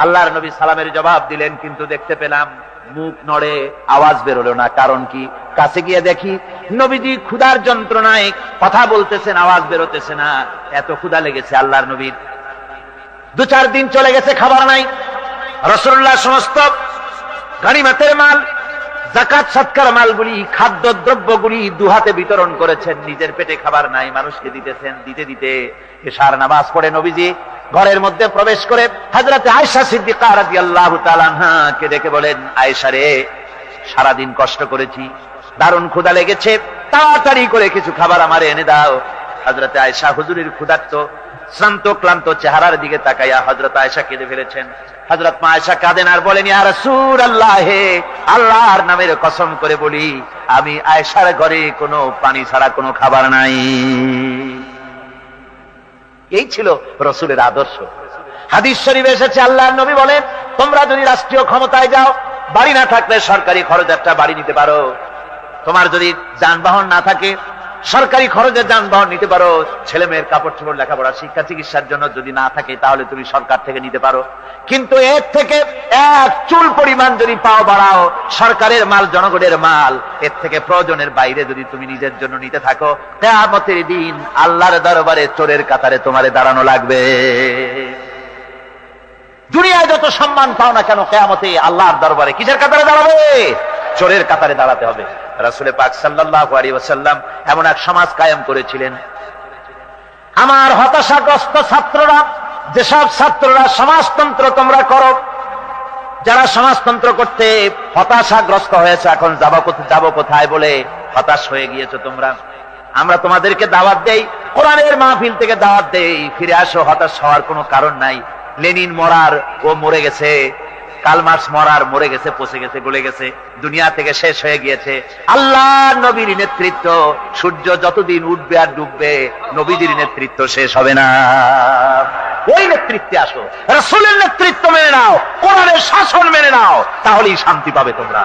আল্লাহর নবী সালামের জবাব দিলেন, কিন্তু দেখতে পেলাম মুখ নড়ে, আওয়াজ বেরোলো না। কারণ কি? কাছে গিয়ে দেখি নবীজি ক্ষুধার যন্ত্রণায় কথা বলতেছেন, আওয়াজ বেরোতেছে না। এত ক্ষুধা লেগেছে আল্লাহর নবীর। 2-4 দিন চলে গেছে, খাবার নাই। রাসূলুল্লাহ সমস্ত গনিমতের মাল, যাকাত সদকার মালগুলি, খাদ্য দ্রব্যগুলি দুহাতে বিতরণ করেছেন। নিজের পেটে খাবার নাই, মানুষকে দিতেছেন। দিতে দিতে এশার নামাজ পড়ে নবীজি ঘরের মধ্যে প্রবেশ করে হযরত আয়েশা সিদ্দিকা রাদিয়াল্লাহু তাআলা আনহাকে ডেকে বলেন, আয়েশা রে, সারাদিন কষ্ট করেছি, দারুণ ক্ষুধা লেগেছে, তাড়াতাড়ি করে কিছু খাবার আমারে এনে দাও। হযরত আয়েশা হুজুরের ক্ষুধার্ত শ্রান্ত ক্লান্ত চেহারার দিকে তাকাইয়া হযরত আয়েশা কেঁদে ফেলেছেন। হযরত মা আয়েশা কাঁদেন আর বলেন, ইয়া রাসূলুল্লাহ, আল্লাহর নামের কসম করে বলি, আমি আয়েশার ঘরে কোনো পানি ছাড়া কোনো খাবার নাই। এই ছিল রাসূলের আদর্শ। হাদিস শরীফে এসেছে, আল্লাহর নবী বলেন, তোমরা যদি রাষ্ট্রীয় ক্ষমতায় যাও, বাড়ি না থাকলে সরকারি খরচ একটা বাড়ি নিতে পারো। তোমার যদি যানবাহন না থাকে, সরকারি খরচে যানবাহন নিতে পারো, ছেলে মেয়ের কাপড় চোপড়, লেখাপড়া, শিক্ষা, চিকিৎসার জন্য যদি না থাকে তাহলে তুমি সরকার থেকে নিতে পারো। কিন্তু এর থেকে এক চুল পরিমাণ যদি পাও বাড়াও, সরকারের মাল জনগণের মাল, এর থেকে প্রয়োজনের বাইরে যদি তুমি নিজের জন্য নিতে থাকো, কিয়ামতের দিন আল্লাহর দরবারে চোরের কাতারে তোমারে দাঁড়ানো লাগবে। দুনিয়ায় যত সম্মান পাও না কেন, কিয়ামতে আল্লাহর দরবারে কিসের কাতারে দাঁড়াবে? চোরের কাতারে দাঁড়াতে হবে। রাসূল পাক সাল্লাল্লাহু আলাইহি ওয়াসাল্লাম এমন এক সমাজ কায়েম করেছিলেন। আমার হতাশাগ্রস্ত ছাত্ররা, যেসব ছাত্ররা সমাজতন্ত্র তোমরা করো, যারা সমাজতন্ত্র করতে হতাশাগ্রস্ত হয়েছে, এখন যাবো কোথায় বলে হতাশ হয়ে গিয়েছো তোমরা, আমরা তোমাদেরকে দাওয়াত দেই, কোরআনের মাহফিল থেকে দাওয়াত দেই, ফিরে আসো। হতাশ হওয়ার কোনো কারণ নাই। লেনিন মরার, ও মরে গেছে। কার্ল মার্কস মরার, মরে গেছে, পচে গেছে, গলে গেছে, দুনিয়া থেকে শেষ হয়ে গিয়েছে। আল্লাহ নবীর নেতৃত্ব, সূর্য যতদিন উঠবে আর ডুববে, নবীদের নেতৃত্ব শেষ হবে না। ওই নেতৃত্বে আসো, রাসূলের নেতৃত্ব মেনে নাও, কোরআনের শাসন মেনে নাও, তাহলেই শান্তি পাবে তোমরা।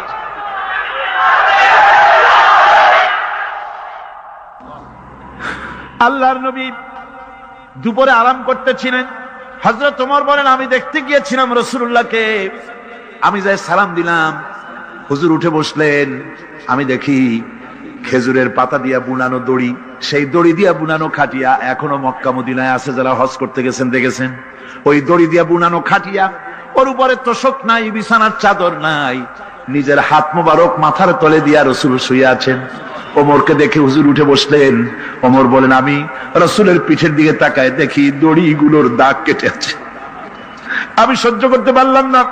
আল্লাহর নবী দুপুরে আরাম করতেছিলেন। হযরত ওমর বলেন, আমি দেখতে গিয়েছিলাম রাসূলুল্লাহকে, আমি যাই সালাম দিলাম, হুজুর উঠে বসলেন। আমি দেখি খেজুরের পাতা দিয়া বুনানো দড়ি, সেই দড়ি দিয়া বুনানো খাটিয়া এখনো মক্কা মদিনায় আছে, যারা হজ করতে গেছেন দেখেছেন। ওই দড়ি দিয়া বুনানো খাটিয়া, ওর উপরে তোশক নাই, বিছানার চাদর নাই, নিজের হাত মোবারক মাথার তলে দিয়া রাসূল শুয়ে আছেন। ওমরকে দেখে হুজুর উঠে বসলেন। ওমর বলেন, আমি রাসূলের পিঠের দিকে তাকায় দেখি দড়িগুলোর দাগ কেটে আছে। আমি সহ্য করতে পারলাম না,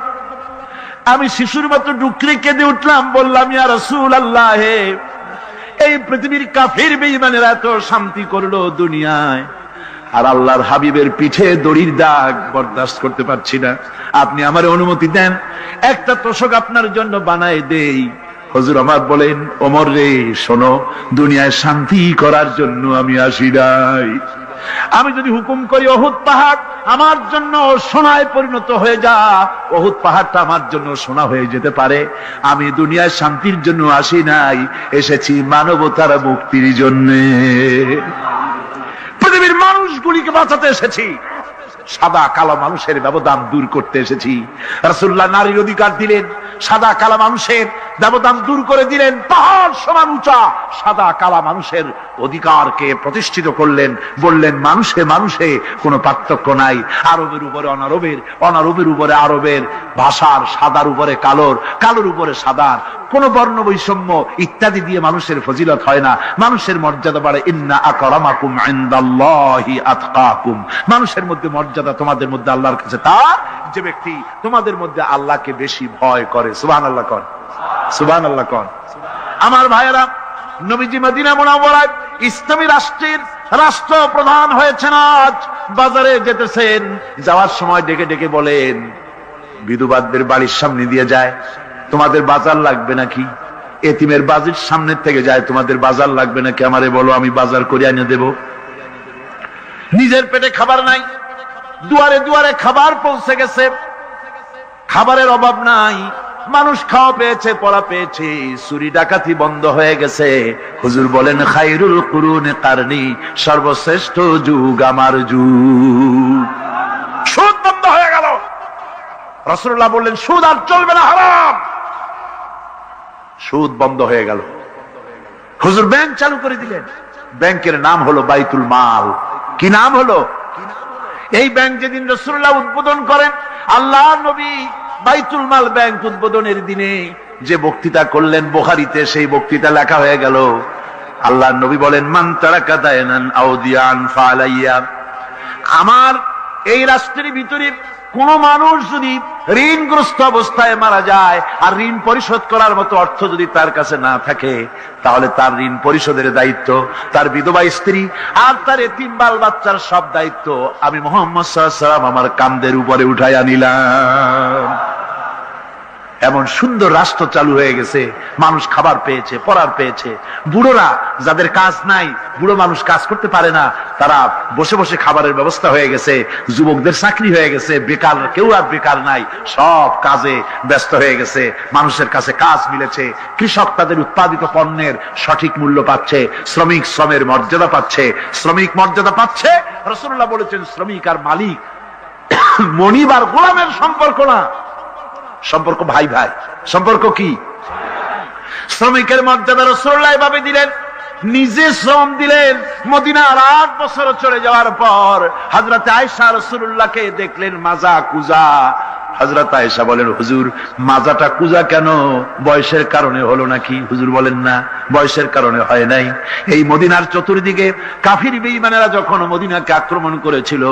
আমি শিশুর মতো ডুকরে কেঁদে উঠলাম, বললাম, ইয়া রাসূলুল্লাহ, এই পৃথিবীর কাফির বেঈমানেরা এত শান্তি করলো দুনিয়ায়, আর আল্লাহর হাবিবের পিঠে দড়ির দাগ বরদাস্ত করতে পারছি না, আপনি আমার অনুমতি দেন, একটা তোশক আপনার জন্য বানায় দেই। হুজুর আমার বলেন, ওমর রে শোনো, দুনিয়ায় শান্তি করার জন্য আমি আসি নাই। আমি যদি হুকুম করি উহুদ পাহাড় আমার জন্য সোনায় পরিণত হয়ে যা, উহুদ পাহাড়টা আমার জন্য সোনা হয়ে যেতে পারে। আমি দুনিয়ায় শান্তির জন্য আসি নাই, এসেছি মানবতার মুক্তির জন্য। পৃথিবীর মানুষগুলিকে বাঁচাতে এসেছি, সাদা কালো মানুষের ব্যবধান দূর করতে এসেছি। রাসূলুল্লাহ নারীর অধিকার দিলেন, সাদা কালা মানুষের ব্যবধান দূর করে দিলেন। পাহাড় সমান উঁচা সাদা কালা মানুষের অধিকারকে প্রতিষ্ঠিত করলেন, বললেন মানুষে মানুষে কোনো পার্থক্য নাই, আরবের উপরে অনারবের, অনারবের উপরে আরবের, ভাষার, সাদার উপরে কালোর, কালোর উপরে সাদার, কোন বর্ণ বৈষম্য ইত্যাদি দিয়ে মানুষের ফজিলত হয় না, মানুষের মর্যাদা বাড়ে। ইন্না আকরামাকুম ইনদাল্লাহি আতকাকুম, মানুষের মধ্যে মর্যাদা তোমাদের মধ্যে আল্লাহর কাছে তার, যে ব্যক্তি তোমাদের মধ্যে আল্লাহকে বেশি ভয় করে। সুবহানাল্লাহ কোন, সুবহানাল্লাহ কোন। আমার ভাইয়েরা, নবীজি মদিনা মুনাওয়ারায় ইসলামী রাষ্ট্রের রাষ্ট্রপ্রধান হয়েছেন। আজ বাজারে যেতেছেন, যাওয়ার সময় ডেকে ডেকে বলেন, বিধবাদের বাড়ির সামনে দিয়ে যায়, তোমাদের বাজার লাগবে নাকি? এতিমের বাড়ির সামনে থেকে যায়, তোমাদের বাজার লাগবে নাকি? আমারে বলো, আমি বাজার করে এনে দেব। নিজের পেটে খাবার নাই, দুয়ারে দুয়ারে খাবার পৌঁছে গেছে, খাবারের অভাব নাই, মানুষ খাওয়া পেয়েছে, পড়া পেয়েছে, চুরি ডাকাতি বন্ধ হয়ে গেছে। হুজুর বলেন, খায়রুল কুরুনে কারনি, সর্বশ্রেষ্ঠ যুগ আমার যুগ। সুদ বন্ধ হয়ে গেল। রাসূলুল্লাহ বললেন, সুদ আর চলবে না, হারাম। সুদ বন্ধ হয়ে গেল। হুজুর ব্যাংক চালু করে দিলেন। ব্যাংকের নাম হলো বাইতুল মাল। কি নাম হলো? এই ব্যাংক যেদিন রাসূলুল্লাহ উদ্বোধন করেন, আল্লাহর নবী বাইতুল মাল ব্যাংক উদ্বোধনের দিনে যে বক্তৃতা করলেন, বুখারীতে সেই বক্তৃতা লেখা হয়ে গেল। আল্লাহর নবী বলেন, মান তারাকা দায়নান আও দিয়ান ফালাইয়া, আমার এই রাষ্ট্রের ভিতরে কোন মানুষ যদি ঋণগ্রস্ত অবস্থায় মারা যায় আর ঋণ পরিশোধ করার মতো অর্থ যদি তার কাছে না থাকে, তাহলে তার ঋণ পরিশোধের দায়িত্ব, তার বিধবা স্ত্রী আর তার এতিম বাল বাচ্চার সব দায়িত্ব আমি মুহাম্মদ সাল্লাল্লাহু আলাইহি ওয়াসাল্লাম আমার কাঁধের উপরে উঠাইয়া নিলাম। এমন সুন্দর রাষ্ট্র চালু হয়ে গেছে, মানুষ খাবার পেয়েছে, পড়ার পেয়েছে। বুড়োরা যাদের কাজ নাই, বুড়ো মানুষ কাজ করতে পারে না, তারা বসে বসে খাবারের ব্যবস্থা হয়ে গেছে। যুবকদের চাকরি হয়ে গেছে, বেকার কেউ আর বেকার নাই, সব কাজে ব্যস্ত হয়ে গেছে, মানুষের কাছে কাজ মিলেছে। কৃষক তাদের উৎপাদিত পণ্যের সঠিক মূল্য পাচ্ছে, শ্রমিক শ্রমের মর্যাদা পাচ্ছে, শ্রমিক মর্যাদা পাচ্ছে। রাসূলুল্লাহ বলেছেন শ্রমিক আর মালিক মনিব আর গোলামের সম্পর্ক না, সম্পর্ক ভাই ভাই। সম্পর্ক কি? শ্রমিকের মর্যাদা রাসূলুল্লাহ এভাবে দিলেন, নিজে শ্রম দিলেন। মদিনার 8 বছর চলে যাওয়ার পর হযরত আয়েশা রাসূলুল্লাহকে দেখলেন মাজা কুজা। হযরত আয়েশা বলেন, হুজুর মাজাটা কুজা কেন? বয়সের কারণে হলো নাকি? হুজুর বলেন, না, বয়সের কারণে হয় নাই। এই মদিনার চতুর্দিকে কাফির বেঈমানেরা যখন মদিনাকে আক্রমণ করেছিল,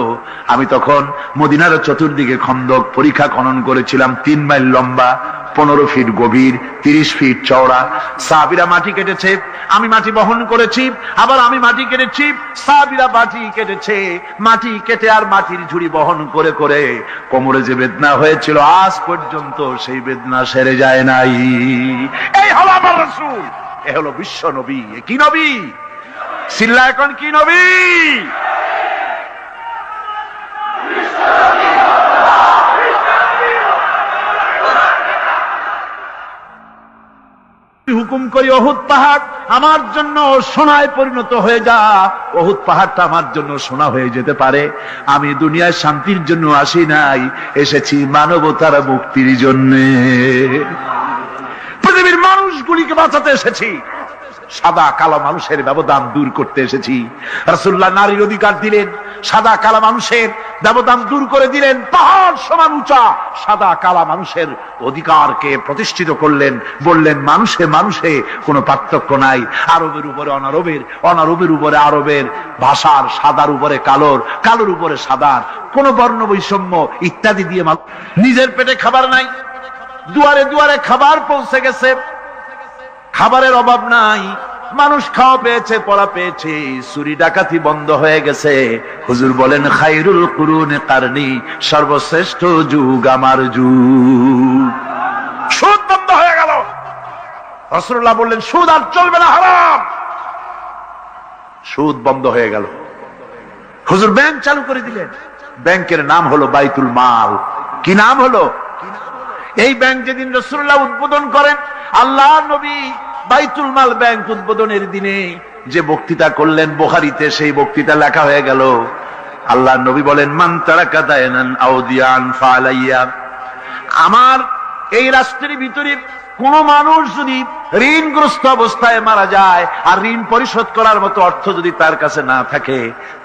আমি তখন মদিনার চতুর্দিকে খন্দক পরিখা খনন করেছিলাম, 3 মাইল লম্বা, 15 ফিট গভীর, 30 ফিট চওড়া। সাহাবীরা মাটি কেটেছে, আমি মাটি বহন করেছি, আবার আমি মাটি কেটেছি, সাহাবীরা মাটি কেটেছে। মাটি কেটে আর মাটির ঝুড়ি বহন করে করে কোমরে যে বেদনা হয়েছিল, আজ পর্যন্ত সেই বেদনা সেরে যায় নাই। এই হলো আমার রাসূল, এ হলো বিশ্ব নবী। কি নবী? সিল্লা এখন কি নবী? হুকুম করি উহুদ পাহাড় আমার জন্য সোনায় পরিণত হয়ে যা। উহুদ পাহাড়টা আমার জন্য সোনা হয়ে যেতে পারে। আমি দুনিয়ায় শান্তির জন্য আসি নাই, এসেছি মানবতার মুক্তির জন্য। পৃথিবীর মানুষগুলিকে বাঁচাতে এসেছি, সাদা কালো মানুষের ব্যবধান দূর করতে এসেছি। রাসূলুল্লাহ নারীর অধিকার দিলেন, সাদা কালো মানুষের ব্যবধান দূর করে দিলেন। পাহাড় সমান উঁচা সাদা কালো মানুষের অধিকারকে প্রতিষ্ঠিত করলেন, বললেন মানুষে মানুষে কোনো পার্থক্য নাই। আরবের উপরে অনারবের, অনারবের উপরে আরবের, ভাষার সাদার উপরে কালোর, কালোর উপরে সাদার, কোন বর্ণ বৈষম্য ইত্যাদি দিয়ে নিজের পেটে খাবার নাই, দুয়ারে দুয়ারে খাবার পৌঁছে গেছে, খাবারের অভাব নাই, মানুষ খাওয়া পেয়েছে, পড়া পেয়েছে, চুরি ডাকাতি বন্ধ হয়ে গেছে। হুজুর বলেন খায়রুল কুরুনে কারনি, সর্বশ্রেষ্ঠ যুগ আমার যুগ। সুদ বন্ধ হয়ে গেল। রাসূলুল্লাহ বললেন সুদ আর চলবে না, হারাম। সুদ বন্ধ হয়ে গেল। হুজুর ব্যাংক চালু করে দিলেন। ব্যাংকের নাম হলো বাইতুল মাল। কি নাম হলো? এই ব্যাংক যেদিন রাসূলুল্লাহ উদ্বোধন করেন, আল্লাহর নবী বাইতুল মাল ব্যাংক উদ্বোধনের দিনে যে বক্তৃতা করলেন, বুখারীতে সেই বক্তৃতা লেখা হয়ে গেল। আল্লাহর নবী বলেন মান তারাকা দায়নান আও দিয়ান ফালাইয়া। আমার এই রাষ্ট্রের ভিতরে কোন মানুষ যদি ঋণগ্রস্ত অবস্থায় মারা যায় আর ঋণ পরিশোধ করার মতো অর্থ যদি তার কাছে না থাকে,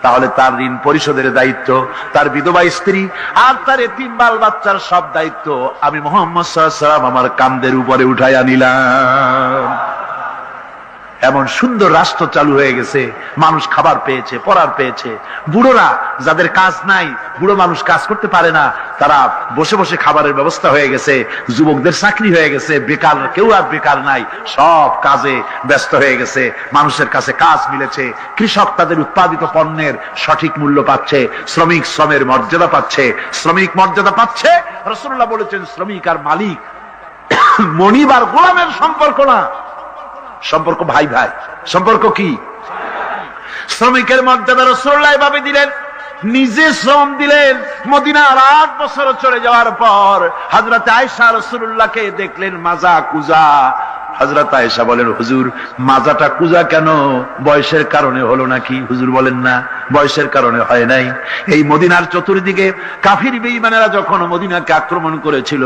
তাহলে তার ঋণ পরিশোধের দায়িত্ব তার বিধবা স্ত্রী আর তার এতিম বাল বাচ্চার সব দায়িত্ব আমি মুহাম্মদ সাল্লাল্লাহু আলাইহি ওয়াসাল্লাম আমার কাঁধের উপরে উঠাইয়া নিলাম। এমন সুন্দর রাষ্ট্র চালু হয়ে গেছে, মানুষ খাবার পেয়েছে, পড়ার পেয়েছে। বুড়োরা যাদের কাজ নাই, বুড়ো মানুষ কাজ করতে পারে না, তারা বসে বসে খাবারের ব্যবস্থা হয়ে গেছে। যুবকদের চাকরি হয়ে গেছে, বেকার কেউ আর বেকার নাই, সব কাজে ব্যস্ত হয়ে গেছে, মানুষের কাছে কাজ মিলেছে। কৃষক তাদের উৎপাদিত পণ্যের সঠিক মূল্য পাচ্ছে, শ্রমিক শ্রমের মর্যাদা পাচ্ছে, শ্রমিক মর্যাদা পাচ্ছে। রাসূলুল্লাহ বলেছেন শ্রমিক আর মালিক মনিব আর গোলামের সম্পর্ক না, সম্পর্ক ভাই ভাই। সম্পর্ক কি? শ্রমিকের মর্যাদা রাসূলুল্লাহ এভাবে দিলেন, নিজে শ্রম দিলেন। মদিনার 8 বছর চলে যাওয়ার পর হযরত আয়েশা রাসূলুল্লাহকে দেখলেন মাজা কুজা। হযরত আয়েশা বলেন, হুজুর মাজাটা কুজা কেন? বয়সের কারণে হলো নাকি? হুজুর বলেন, না, বয়সের কারণে হয় নাই। এই মদিনার চতুর্দিকে কাফির বেঈমানেরা যখন মদিনাকে আক্রমণ করেছিল,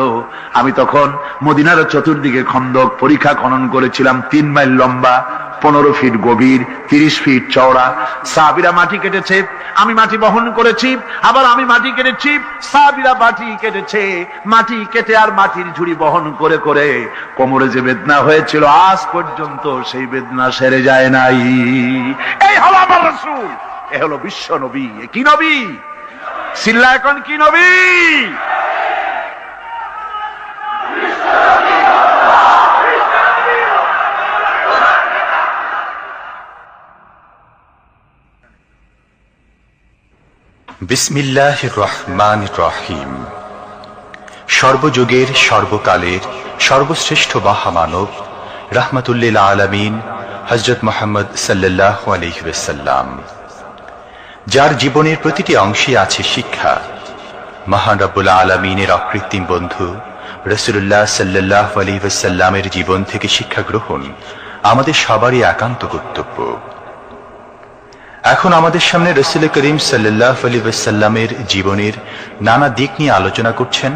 আমি তখন মদিনার চতুর্দিকে খন্দক পরিখা খনন করেছিলাম, 3 মাইল লম্বা, 15 ফিট গভীর, 30 ফিট চওড়া। সাহাবীরা মাটি কেটেছে, আমি মাটি বহন করেছি, আবার আমি মাটি কেটেছি, সাহাবীরা মাটি কেটেছে। মাটি কেটে আর মাটির ঝুড়ি বহন করে করে কোমরে যে বেদনা হয়েছিল, আজ পর্যন্ত সেই বেদনা সেরে যায় নাই। এই হলো আমার রাসূল, এ হলো বিশ্ব নবী। কি নবী? সিল্লা এখন কি নবী? বিসমিল্লাহির রহমানির রহিম। সর্বযুগের সর্বকালের সর্বশ্রেষ্ঠ মহামানব রাহমাতুল্লিল আলামিন হযরত মুহাম্মদ সাল্লাল্লাহু আলাইহি ওয়াসাল্লাম, যার জীবনের প্রতিটি অংশে আছে শিক্ষা। মহান রব্বুল আলামিনের অকৃত্রিম বন্ধু রাসূলুল্লাহ সাল্লাল্লাহু আলাইহি ওয়াসাল্লামের জীবন থেকে শিক্ষা গ্রহণ আমাদের সবারই একান্ত কর্তব্য। এখন আমাদের সামনে রাসূল করিম সাল্লাল্লাহু আলাইহি ওয়াসাল্লামের জীবনের নানা দিক নিয়ে আলোচনা করছেন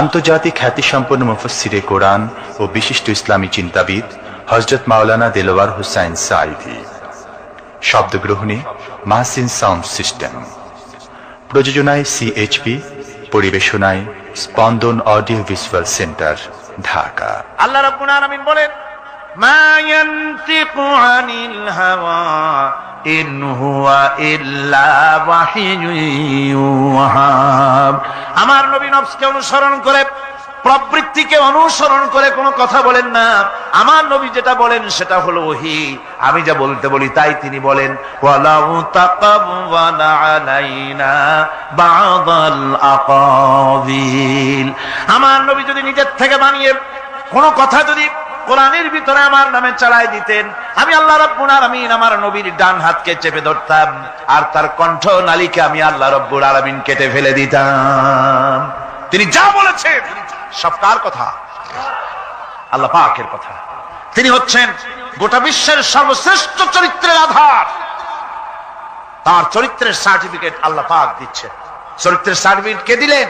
আন্তর্জাতিক খ্যাতিসম্পন্ন মুফাসসিরে কোরআন ও বিশিষ্ট ইসলামী চিন্তাবিদ হযরত মাওলানা দেলোয়ার হোসাইন সাঈদী। শব্দগ্রহণে মাহসিন সাউন্ড সিস্টেম, প্রযোজনায় সিএইচপি, পরিবেশনায় স্পন্দন অডিও ভিজুয়াল সেন্টার, ঢাকা। আল্লাহ রাব্বুল আলামিন বলেন, মা ইয়ানতিকু আনিল হাওয়া ইন হুয়া ইল্লা ওয়াহিয়ুন ইউহা। আমার নবী নফসকে অনুসরণ করে, প্রবৃত্তিকে অনুসরণ করে কোনো কথা বলেন না। আমার নবী যেটা বলেন সেটা হলো ওহী। আমি যা বলতে বলি তাই তিনি বলেন। ওয়ালাউ তাকাওয়ালা আলাইনা বা'দাল আকাবিল। আমার নবী যদি নিজের থেকে বানিয়ে কোনো কথা যদি কোরআনের ভিতরে আমার নামে চালায় দিতেন, আমি আল্লাহ রাব্বুল আলামিন আমার নবীর ডান হাতকে চেপে ধরতাম, আর তার কণ্ঠ নালীকে আমি আল্লাহ রাব্বুল আলামিন কেটে ফেলে দিতাম। তিনি যা বলেছেন সব কার কথা? আল্লাহ পাকের কথা। তিনি হচ্ছেন গোটা বিশ্বের সর্বশ্রেষ্ঠ চরিত্রের আধার। তার চরিত্রের সার্টিফিকেট আল্লাহ পাক দিচ্ছেন। চরিত্রের সার্টিফিকেট কে দিলেন?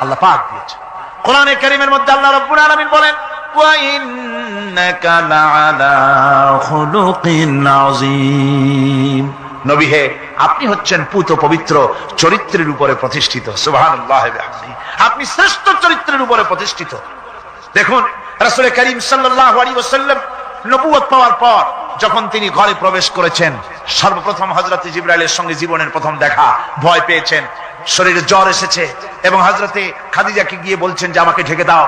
আল্লাহ পাক দিয়েছেন। কোরআনে কারীমের মধ্যে আল্লাহ রাব্বুল আলামিন বলেন, ওয়া ইন্নাকা লাআলা খুলুকিন আযীম। নবী হে, আপনি হচ্ছেন পুত পবিত্র চরিত্রের উপরে প্রতিষ্ঠিত। সুবহানাল্লাহ ওয়া বিহামদিহি। আপনি শ্রেষ্ঠ চরিত্রের উপরে প্রতিষ্ঠিত। দেখুন, রাসূল করিম সাল্লাল্লাহু আলাইহি ওয়াসাল্লাম নবুয়ত পাওয়ার পর যখন তিনি ঘরে প্রবেশ করেছেন, সর্বপ্রথম হযরত জিবরাইলের সঙ্গে জীবনের প্রথম দেখা, ভয় পেয়েছেন, শরীরে জ্বর এসেছে এবং হযরতে খাদিজাকে গিয়ে বলছেন যে আমাকে ঢেকে দাও,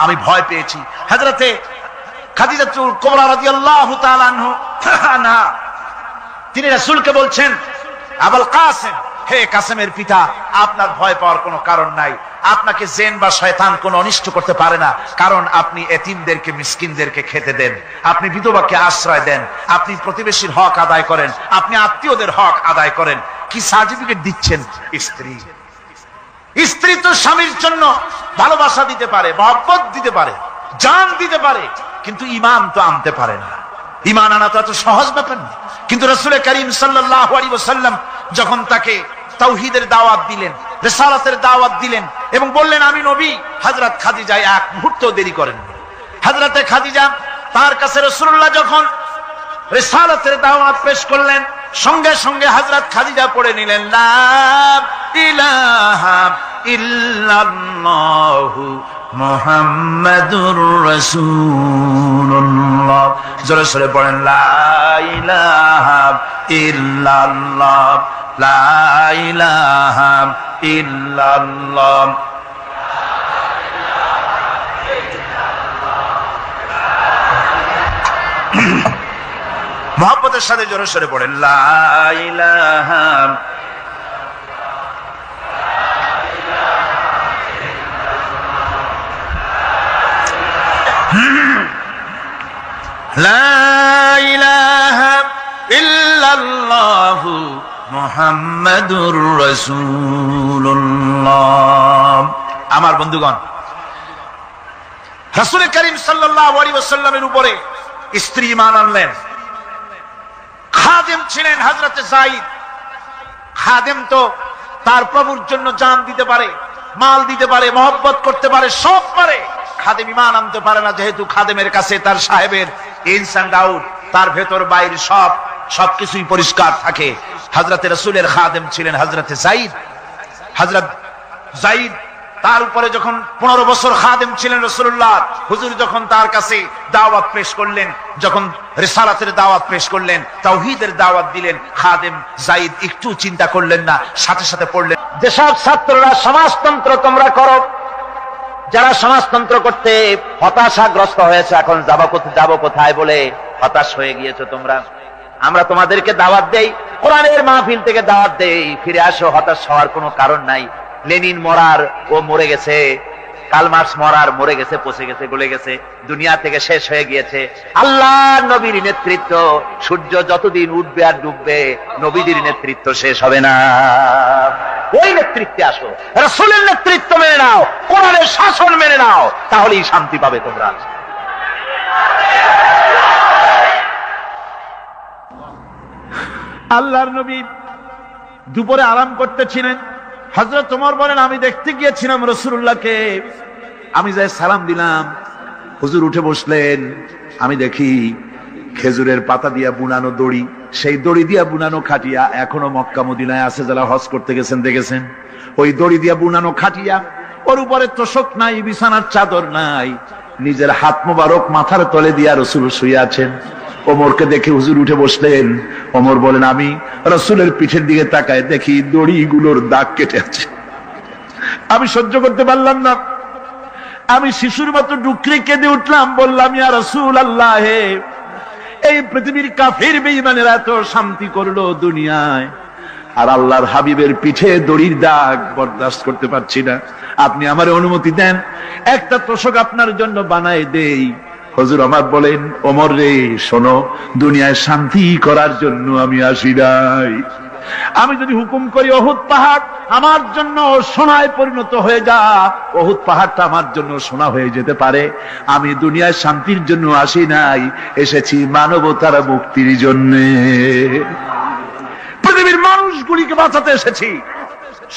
আমি ভয় পেয়েছি। হযরতে খাদিজাতুল কুবরা রাদিয়াল্লাহু তাআলা আনহা তিনি রাসূলকে বলছেন, আবুল কাসেম, হে কাসেমের পিতা, আপনার ভয় পাওয়ার কোনো কারণ নাই। আপনাকে জিন বা শয়তান কোনো অনিষ্ট করতে পারে না, কারণ আপনি এতিমদেরকে, মিসকিনদেরকে খেতে দেন, আপনি বিধবাকে আশ্রয় দেন, আপনি প্রতিবেশীর হক আদায় করেন, আপনি আত্মীয়দের হক আদায় করেন। কি সার্টিফিকেট দিচ্ছেন? স্ত্রী তো স্বামীর জন্য ভালোবাসা দিতে পারে, মহব্বত দিতে পারে, জান দিতে পারে, কিন্তু ঈমান তো আনতে পারে না। ঈমান আনা তো এত সহজ ব্যাপার না। কিন্তু রাসূল করিম সাল্লাল্লাহু আলাইহি ওয়াসাল্লাম যখন তাকে তাওহীদের দাওয়াত দিলেন, রিসালাতের দাওয়াত দিলেন এবং বললেন আমি নবী, হযরত খাদিজা এক মুহূর্ত দেরি করেন। হযরতে খাদিজা তার কাছে রাসূলুল্লাহ যখন রিসালাতের দাওয়াত পেশ করলেন, সঙ্গে সঙ্গে হযরত খাদিজা পড়ে নিলেন, লা ইলাহা ইল্লাল্লাহু মুহাম্মাদুর রাসূলুল্লাহ। জোরে জোরে পড়েন, লা ইলাহা ইল্লাল্লাহ, লা ইলাহা ইল্লাল্লাহ। মুহাব্বতের সাথে জোরে জোরে পড়েন, লা ইলাহা লা ইলাহা ইল্লাল্লাহু মুহাম্মাদুর রাসূলুল্লাহ। আমার বন্ধুগণ, রাসূল করিম সাল্লাল্লাহু আলাইহি ওয়াসাল্লামের উপরে স্ত্রী ঈমান আনলেন। খাদেম ছিলেন হযরতে যায়েদ। খাদেম তো তার প্রভুর জন্য জান দিতে পারে, মাল দিতে পারে, মহব্বত করতে পারে, সব পারে। খাদেম ঈমান আনতে পারে না, যেহেতু খাদেমের কাছে তার সাহেবের ইনস এন্ড আউট, তার ভেতর বাইরে সবকিছুই পরিষ্কার থাকে। হযরতে রাসূলের খাদেম ছিলেন হযরতে যায়েদ। হযরত যায়েদ তার উপরে যখন 15 বছর খাদেম ছিলেন রাসূলুল্লাহ, হুজুর যখন তার কাছে দাওয়াত পেশ করলেন, যখন রিসালাতের দাওয়াত পেশ করলেন, তাওহীদের দাওয়াত দিলেন, খাদেম যায়েদ একটু চিন্তা করলেন না, সাথে সাথে পড়লেন, যেসব ছাত্ররা সমাজতন্ত্র তোমরা করো, যারা সমাজতন্ত্র করতে হতাশাগ্রস্ত হয়েছে, এখন যাব কোথায় বলে হতাশ হয়ে গিয়েছো তোমরা, আমরা তোমাদেরকে দাওয়াত দেই, কোরআনের মাহফিল থেকে দাওয়াত দেই, ফিরে আসো, হতাশ হওয়ার কোনো কারণ নাই। লেনিন ও মরে গেছে, কালমার্স মরে গেছে, পচে গেছে, গলে গেছে, দুনিয়া থেকে শেষ হয়ে গিয়েছে। আল্লাহ নবীর নেতৃত্ব, সূর্য যতদিন উঠবে আর ডুববে, নবীদের নেতৃত্ব শেষ হবে না। ওই নেতৃত্বে আসো, রাসূলের নেতৃত্ব মেনে নাও, কোরআনের শাসন মেনে নাও, তাহলেই শান্তি পাবে তোমরা। আল্লাহর নবী দুপুরে আরাম করতেছিলেন। হযরত ওমর বলেন, আমি দেখতে গিয়েছিলাম রাসূলুল্লাহকে, আমি যাই সালাম দিলাম, হুজুর উঠে বসলেন। আমি দেখি খেজুরের পাতা দিয়া বুনানো দড়ি, সেই দড়ি দিয়া বুনানো খাটিয়া এখনো মক্কা মদিনায় আছে, যারা হজ করতে গেছেন দেখেছেন। ওই দড়ি দিয়া বুনানো খাটিয়া, ওর উপরে তোশক নাই, বিছানার চাদর নাই, নিজের হাত মোবারক মাথার তলে দিয়া রাসূল শুয়ে আছেন। ওমরকে দেখে হুজুর উঠে বসলেন। ওমর বলেন, আমি রাসূলের পিঠের দিকে তাকায় দেখি দড়িগুলোর দাগ কেটে আছে। আমি সহ্য করতে পারলাম না, আমি শিশুর মতো ডুকরে কেঁদে উঠলাম, বললাম, ইয়া রাসূলুল্লাহ, এই পৃথিবীর কাফির বেঈমানেরা এত শান্তি করলো দুনিয়ায়, আর আল্লাহর হাবিবের পিঠে দড়ির দাগ বরদাস্ত করতে পারছি না, আপনি আমার অনুমতি দেন, একটা তোশক আপনার জন্য বানায় দেই। হুজুর আমার বলেন, ওমর রে শোনো, দুনিয়ায় শান্তি করার জন্য আমি আসি নাই। আমি যদি হুকুম করি উহুদ পাহাড় আমার জন্য সোনায় পরিণত হয়ে যা, উহুদ পাহাড়টা আমার জন্য সোনা হয়ে যেতে পারে। আমি দুনিয়ায় শান্তির জন্য আসি নাই, এসেছি মানবতার মুক্তির জন্য, পৃথিবীর মানুষগুলিকে বাঁচাতে এসেছি,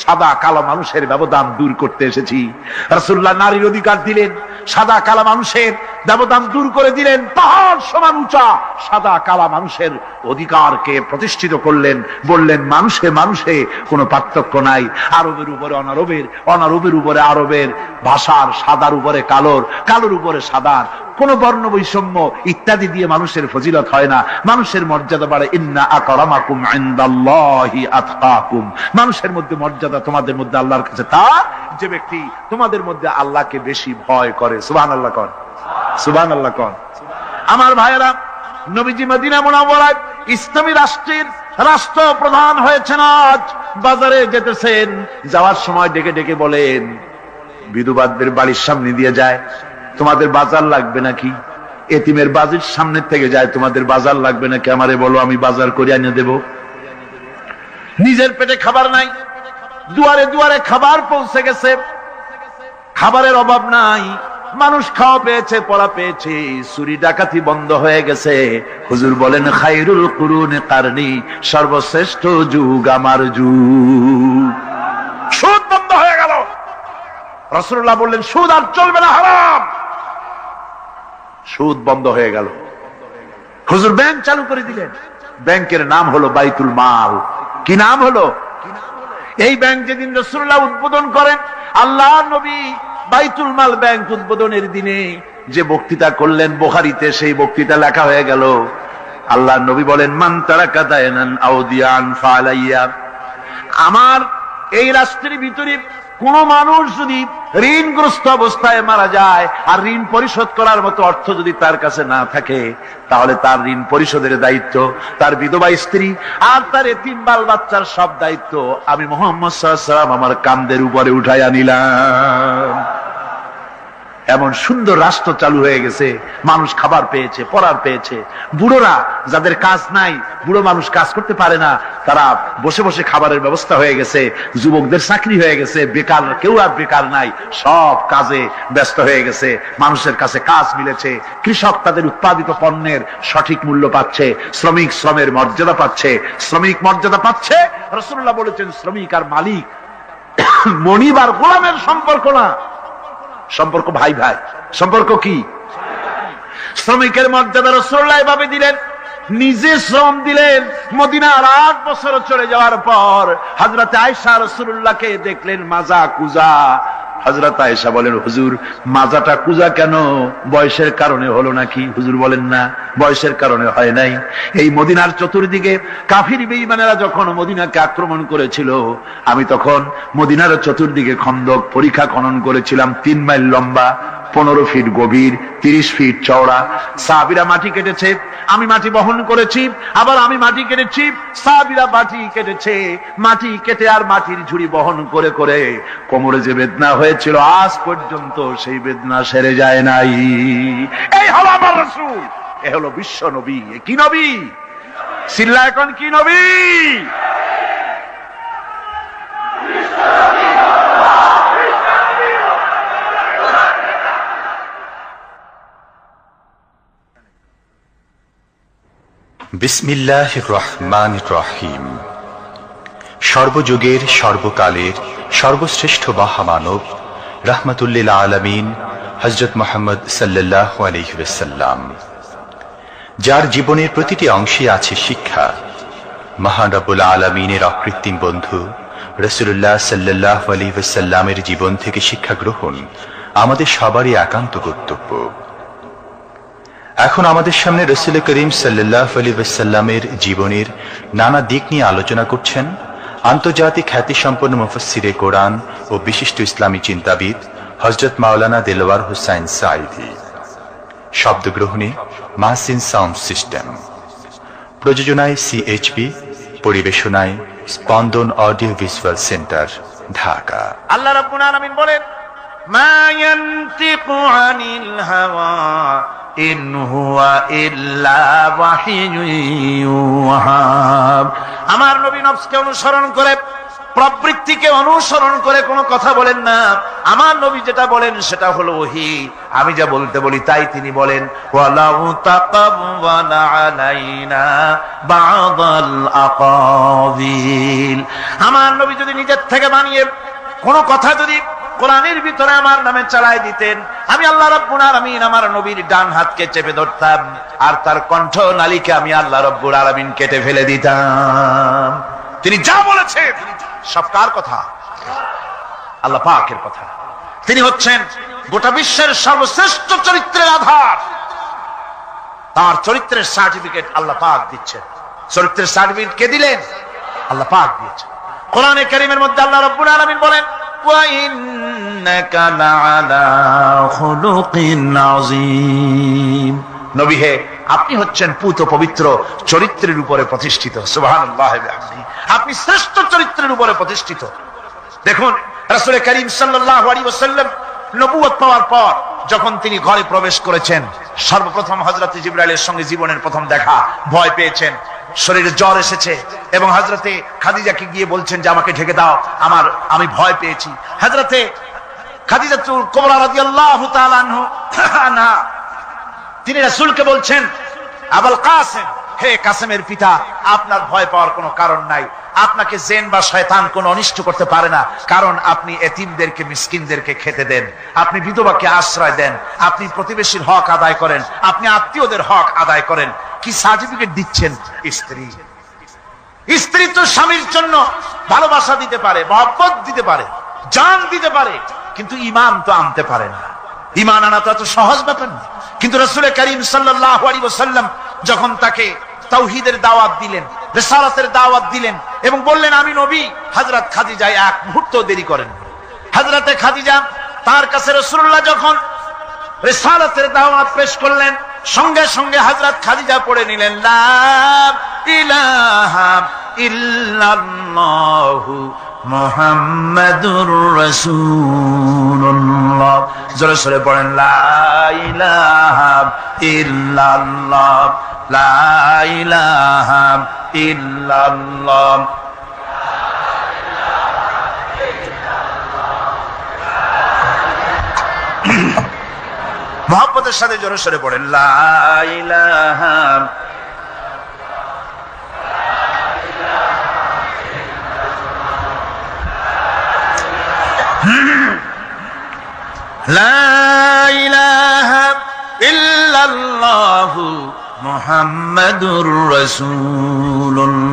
সাদা কালো মানুষের ব্যবধান দূর করতে এসেছি। রাসূলুল্লাহ নারীর অধিকার দিলেন, সাদা কালো মানুষের ব্যবধান দূর করে দিলেন, পাহাড় সমান উঁচা সাদা কালো মানুষের অধিকারকে প্রতিষ্ঠিত করলেন, বললেন মানুষে মানুষে কোনো পার্থক্য নাই, আরবের উপরে অনারবের, অনারবের উপরে আরবের, ভাষার সাদার উপরে কালোর, কালোর উপরে সাদার, কোন বর্ণ বৈষম্য ইত্যাদি দিয়ে মানুষের ফজিলত হয় না, মানুষের মর্যাদা বাড়ে। ইন্না আকরামাকুম ইনদাল্লাহি আতকাকুম, মানুষের মধ্যে মর্যাদা তোমাদের মধ্যে আল্লাহর কাছে তার, যে ব্যক্তি তোমাদের মধ্যে আল্লাহকে বেশি ভয় করে। সুবহানাল্লাহ কোন, সুবহানাল্লাহ কোন। আমার ভাইয়েরা, নবীজি মদিনা মুনাওয়ারায় ইসলামী রাষ্ট্রের রাষ্ট্রপ্রধান হয়েছেন। আজ বাজারে যেতেছেন, যাওয়ার সময় ডেকে ডেকে বলেন, বিধবাদের বাড়ির সামনে দিয়ে যায়, তোমাদের বাজার লাগবে নাকি? এতিমের বাড়ির সামনে থেকে যায়, তোমাদের বাজার লাগবে নাকি? আমারে বলো, আমি বাজার করে এনে দেব। নিজের পেটে খাবার নাই, দুয়ারে দুয়ারে খাবার পৌঁছে গেছে, খাবারের অভাব নাই, মানুষ খাওয়া পেয়েছে, পড়া পেয়েছে, চুরি ডাকাতি বন্ধ হয়ে গেছে। হুজুর বলেন, খায়রুল কুরুনি কারনি, সর্বশ্রেষ্ঠ যুগ আমার যুগ। সুদ বন্ধ হয়ে গেল। রাসূলুল্লাহ বললেন, সুদ আর চলবে না, হারাম। সুদ বন্ধ হয়ে গেল। হুজুর ব্যাংক চালু করে দিলেন। ব্যাংকের নাম হলো বাইতুল মাল। কি নাম হলো? এই ব্যাংক যেদিন রাসূলুল্লাহ উদ্বোধন করেন, আল্লাহর নবী বাইতুল মাল ব্যাংক উদ্বোধনের দিনে যে বক্তৃতা করলেন, বুখারীতে সেই বক্তৃতা লেখা হয়ে গেল। আল্লাহর নবী বলেন, মান তারাকা দায়নান আও দিয়ান ফালাইয়া, আমার এই রাষ্ট্রের ভিতরে কোন মানুষ যদি ঋণগ্রস্ত অবস্থায় মারা যায় আর ঋণ পরিশোধ করার মতো অর্থ যদি তার কাছে না থাকে, তাহলে তার ঋণ পরিশোধের দায়িত্ব, তার বিধবা স্ত্রী আর তার এতিম বাল বাচ্চার সব দায়িত্ব আমি মুহাম্মদ সাল্লাল্লাহু আলাইহি ওয়াসাল্লাম আমার কাঁধের উপরে উঠাইয়া নিলাম। এমন সুন্দর রাষ্ট্র চালু হয়ে গেছে, মানুষ খাবার পেয়েছে, পড়ার পেয়েছে। বুড়োরা যাদের কাজ নাই, বুড়ো মানুষ কাজ করতে পারে না, তারা বসে বসে খাবারের ব্যবস্থা হয়ে গেছে। যুবকদের চাকরি হয়ে গেছে, বেকার কেউ আর বেকার নাই, সব কাজে ব্যস্ত হয়ে গেছে, মানুষের কাছে কাজ মিলেছে। কৃষক তাদের উৎপাদিত পণ্যের সঠিক মূল্য পাচ্ছে, শ্রমিক শ্রমের মর্যাদা পাচ্ছে, শ্রমিক মর্যাদা পাচ্ছে। রাসূলুল্লাহ বলেছেন, শ্রমিক আর মালিক মনিব আর গোলামের সম্পর্ক না, সম্পর্ক ভাই ভাই। সম্পর্ক কি? শ্রমিকের মর্যাদা রাসূলুল্লাহ এভাবে দিলেন, নিজে শ্রম দিলেন। মদিনার 8 বছর চলে যাওয়ার পর হযরত আয়েশা রাসূলুল্লাহকে দেখলেন মাজা কুজা। হযরত আয়েশা বলেন, হুজুর মাজাটা কুজা কেন? বয়সের কারণে হলো নাকি? হুজুর বলেন, না, বয়সের কারণে হয় নাই। এই মদিনার চতুর্দিকে কাফির বেঈমানেরা যখন মদিনাকে আক্রমণ করেছিল, আমি তখন মদিনার চতুর্দিকে খন্দক পরিখা খনন করেছিলাম, 3 মাইল লম্বা, 15 ফিট গভীর, 30 ফিট চওড়া। সাহাবীরা মাটি কেটেছে, আমি মাটি বহন করেছি, আবার আমি মাটি কেটেছি, সাহাবীরা মাটি কেটেছে, মাটি কেটে আর মাটির ঝুড়ি বহন করে করে কোমরে যে বেদনা হয়েছিল আজ পর্যন্ত সেই বেদনা সেরে যায় নাই। এই হলো আমার রাসূল, এ হলো বিশ্ব নবী। কি নবী? সিল্লা এখন কি নবী? বিসমিল্লাহির রহমানির রহিম। সর্বযুগের সর্বকালের সর্বশ্রেষ্ঠ মহামানব রাহমাতুল্লিল আলামিন হযরত মুহাম্মদ সাল্লাল্লাহু আলাইহি ওয়াসাল্লাম, যার জীবনের প্রতিটি অংশে আছে শিক্ষা, মহান রব্বুল আলামিনের অকৃত্রিম বন্ধু রাসূলুল্লাহ সাল্লাল্লাহু আলাইহি ওয়াসাল্লামের জীবন থেকে শিক্ষা গ্রহণ আমাদের সবারই একান্ত কর্তব্য। এখন আমাদের সামনে রাসূল করিম সাল্লাল্লাহু আলাইহি ওয়াসাল্লামের জীবনের নানা দিক নিয়ে আলোচনা করছেন আন্তর্জাতিক খ্যাতিসম্পন্ন মুফাসসিরে কোরআন ও বিশিষ্ট ইসলামী চিন্তাবিদ হযরত মাওলানা দেলওয়ার হোসাইন সাঈদী। শব্দগ্রহণে মাহসিন সাউন্ড সিস্টেম, প্রযোজনায় সিএইচপি, পরিবেশনায় স্পন্দন অডিও ভিজুয়াল সেন্টার, ঢাকা। আল্লাহ রাব্বুল আলামিন বলেন, মা ইয়ানতিকু আনিল হাওয়া ইন হুয়া ইল্লা ওয়াহিয়ুন ইউহা। আমার নবী নফসকে অনুসরণ করে, প্রবৃত্তিকে অনুসরণ করে কোনো কথা বলেন না। আমার নবী যেটা বলেন সেটা হলো ওহী। আমি যা বলতে বলি তাই তিনি বলেন। ওয়ালাউ তাকাওয়ালা আলাইনা বা'দাল আকাবিল। আমার নবী যদি নিজের থেকে বানিয়ে কোনো কথা যদি কোরআনের ভিতরে আমার নামে চালাই দিতেন, আমি আল্লাহ রাব্বুল আলামিন আমার নবীর ডান হাতকে চেপে ধরতাম, আর তার কণ্ঠ নালীকে আমি আল্লাহ রাব্বুল আলামিন কেটে ফেলে দিতাম। তিনি যা বলেছেন সব কার কথা? আল্লাহ পাকের কথা। তিনি হচ্ছেন গোটা বিশ্বের সর্বশ্রেষ্ঠ চরিত্রের আধার। তার চরিত্রের সার্টিফিকেট আল্লাহ পাক দিচ্ছেন। চরিত্রের সার্টিফিকেট কে দিলেন? আল্লাহ পাক দিয়েছেন। কোরআনে কারীমের মধ্যে আল্লাহ রাব্বুল আলামিন বলেন, ওয়া ইন্নাকা লাআলা খুলুকিন আযীম। নবী হে, আপনি হচ্ছেন পুত পবিত্র চরিত্রের উপরে প্রতিষ্ঠিত। সুবহানাল্লাহ ওয়া বিহামদিহি। আপনি শ্রেষ্ঠ চরিত্রের উপরে প্রতিষ্ঠিত। দেখুন, রাসূল করিম সাল্লাল্লাহু আলাইহি ওয়াসাল্লাম নবুয়ত পাওয়ার পর যখন তিনি ঘরে প্রবেশ করেছেন, সর্বপ্রথম হযরত জিবরাইলের সঙ্গে জীবনের প্রথম দেখা, ভয় পেয়েছেন, শরীরে জ্বর এসেছে, এবং হযরতে খাদিজাকে গিয়ে বলছেন যে আমাকে ঢেকে দাও, আমি ভয় পেয়েছি। হযরতে খাদিজাতুল কুবরা রাদিয়াল্লাহু তাআলা আনহা তিনি রাসূলকে বলছেন, আবুল কাসেম, হে কাসেমের পিতা, আপনার ভয় পাওয়ার কোনো কারণ নাই। আপনাকে জিন বা শয়তান কোনো অনিষ্ট করতে পারে না, কারণ আপনি এতিমদেরকে, মিসকিনদেরকে খেতে দেন, আপনি বিধবাকে আশ্রয় দেন, আপনি প্রতিবেশীর হক আদায় করেন, আপনি আত্মীয়দের হক আদায় করেন। কি সার্টিফিকেট দিচ্ছেন? স্ত্রী তো স্বামীর জন্য ভালোবাসা দিতে পারে, মহব্বত দিতে পারে, জান দিতে পারে, কিন্তু ঈমান তো আনতে পারে না। ঈমান আনা তো এত সহজ ব্যাপার না। কিন্তু রাসূল করিম সাল্লাল্লাহু আলাইহি ওয়াসাল্লাম যখন তাকে তাওহীদের দাওয়াত দিলেন, রিসালাতের দাওয়াত দিলেন এবং বললেন আমি নবী, হযরত খাদিজা এক মুহূর্ত দেরি করেন। হযরতে খাদিজা তার কাছে রাসূলুল্লাহ যখন রিসালাতের দাওয়াত পেশ করলেন, সঙ্গে সঙ্গে হযরত খাদিজা পড়ে নিলেন, লা ইলাহা ইল্লাল্লাহু মুহাম্মাদুর রাসূলুল্লাহ। জোরে জোরে পড়েন, লা ইলাহা ইল্লাল্লাহ, লা ইলাহা ইল্লাল্লাহ। মুহাব্বতের সাথে জোরে জোরে পড়েন, লা ইলাহা লা ইলাহা ইল্লাল্লাহু মুহাম্মাদুর রাসূলুল্লাহ।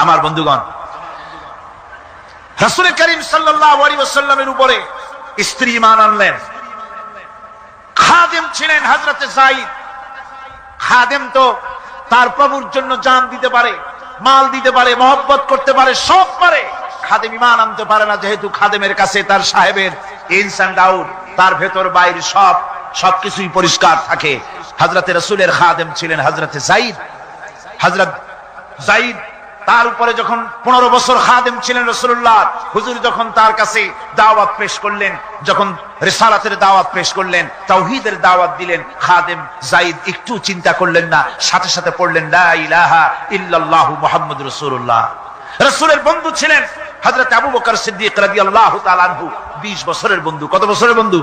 আমার বন্ধুগণ, রাসূল করিম সাল্লাল্লাহু আলাইহি ওয়াসাল্লামের উপরে স্ত্রী ঈমান আনলেন। খাদেম ছিলেন হযরতে যায়েদ খাদেম তো তার প্রভুর জন্য জান দিতে পারে, মাল দিতে পারে, মহব্বত করতে পারে, সব পারে। খাদেম ঈমান আনতে পারে না, যেহেতু খাদেমের কাছে তার সাহেবের ইনস এন্ড আউট, তার ভেতর বাইরে সবকিছুই পরিষ্কার থাকে। হযরতে রাসূলের খাদেম ছিলেন হযরতে যায়েদ। হযরত যায়েদ তার উপরে যখন 15 বছর খাদেম ছিলেন রাসূলুল্লাহ, হুজুর যখন তার কাছে দাওয়াত পেশ করলেন, যখন রিসালাতের দাওয়াত পেশ করলেন, তাওহীদের দাওয়াত দিলেন, খাদেম যায়েদ একটু চিন্তা করলেন না, সাথে সাথে পড়লেন লা ইলাহা ইল্লাল্লাহু মুহাম্মাদুর রাসূলুল্লাহ। রাসূলের বন্ধু ছিলেন হযরত আবু বকর সিদ্দিক রাদিয়াল্লাহু তাআলা আনহু। 20 বছরের বন্ধু। কত বছরের বন্ধু?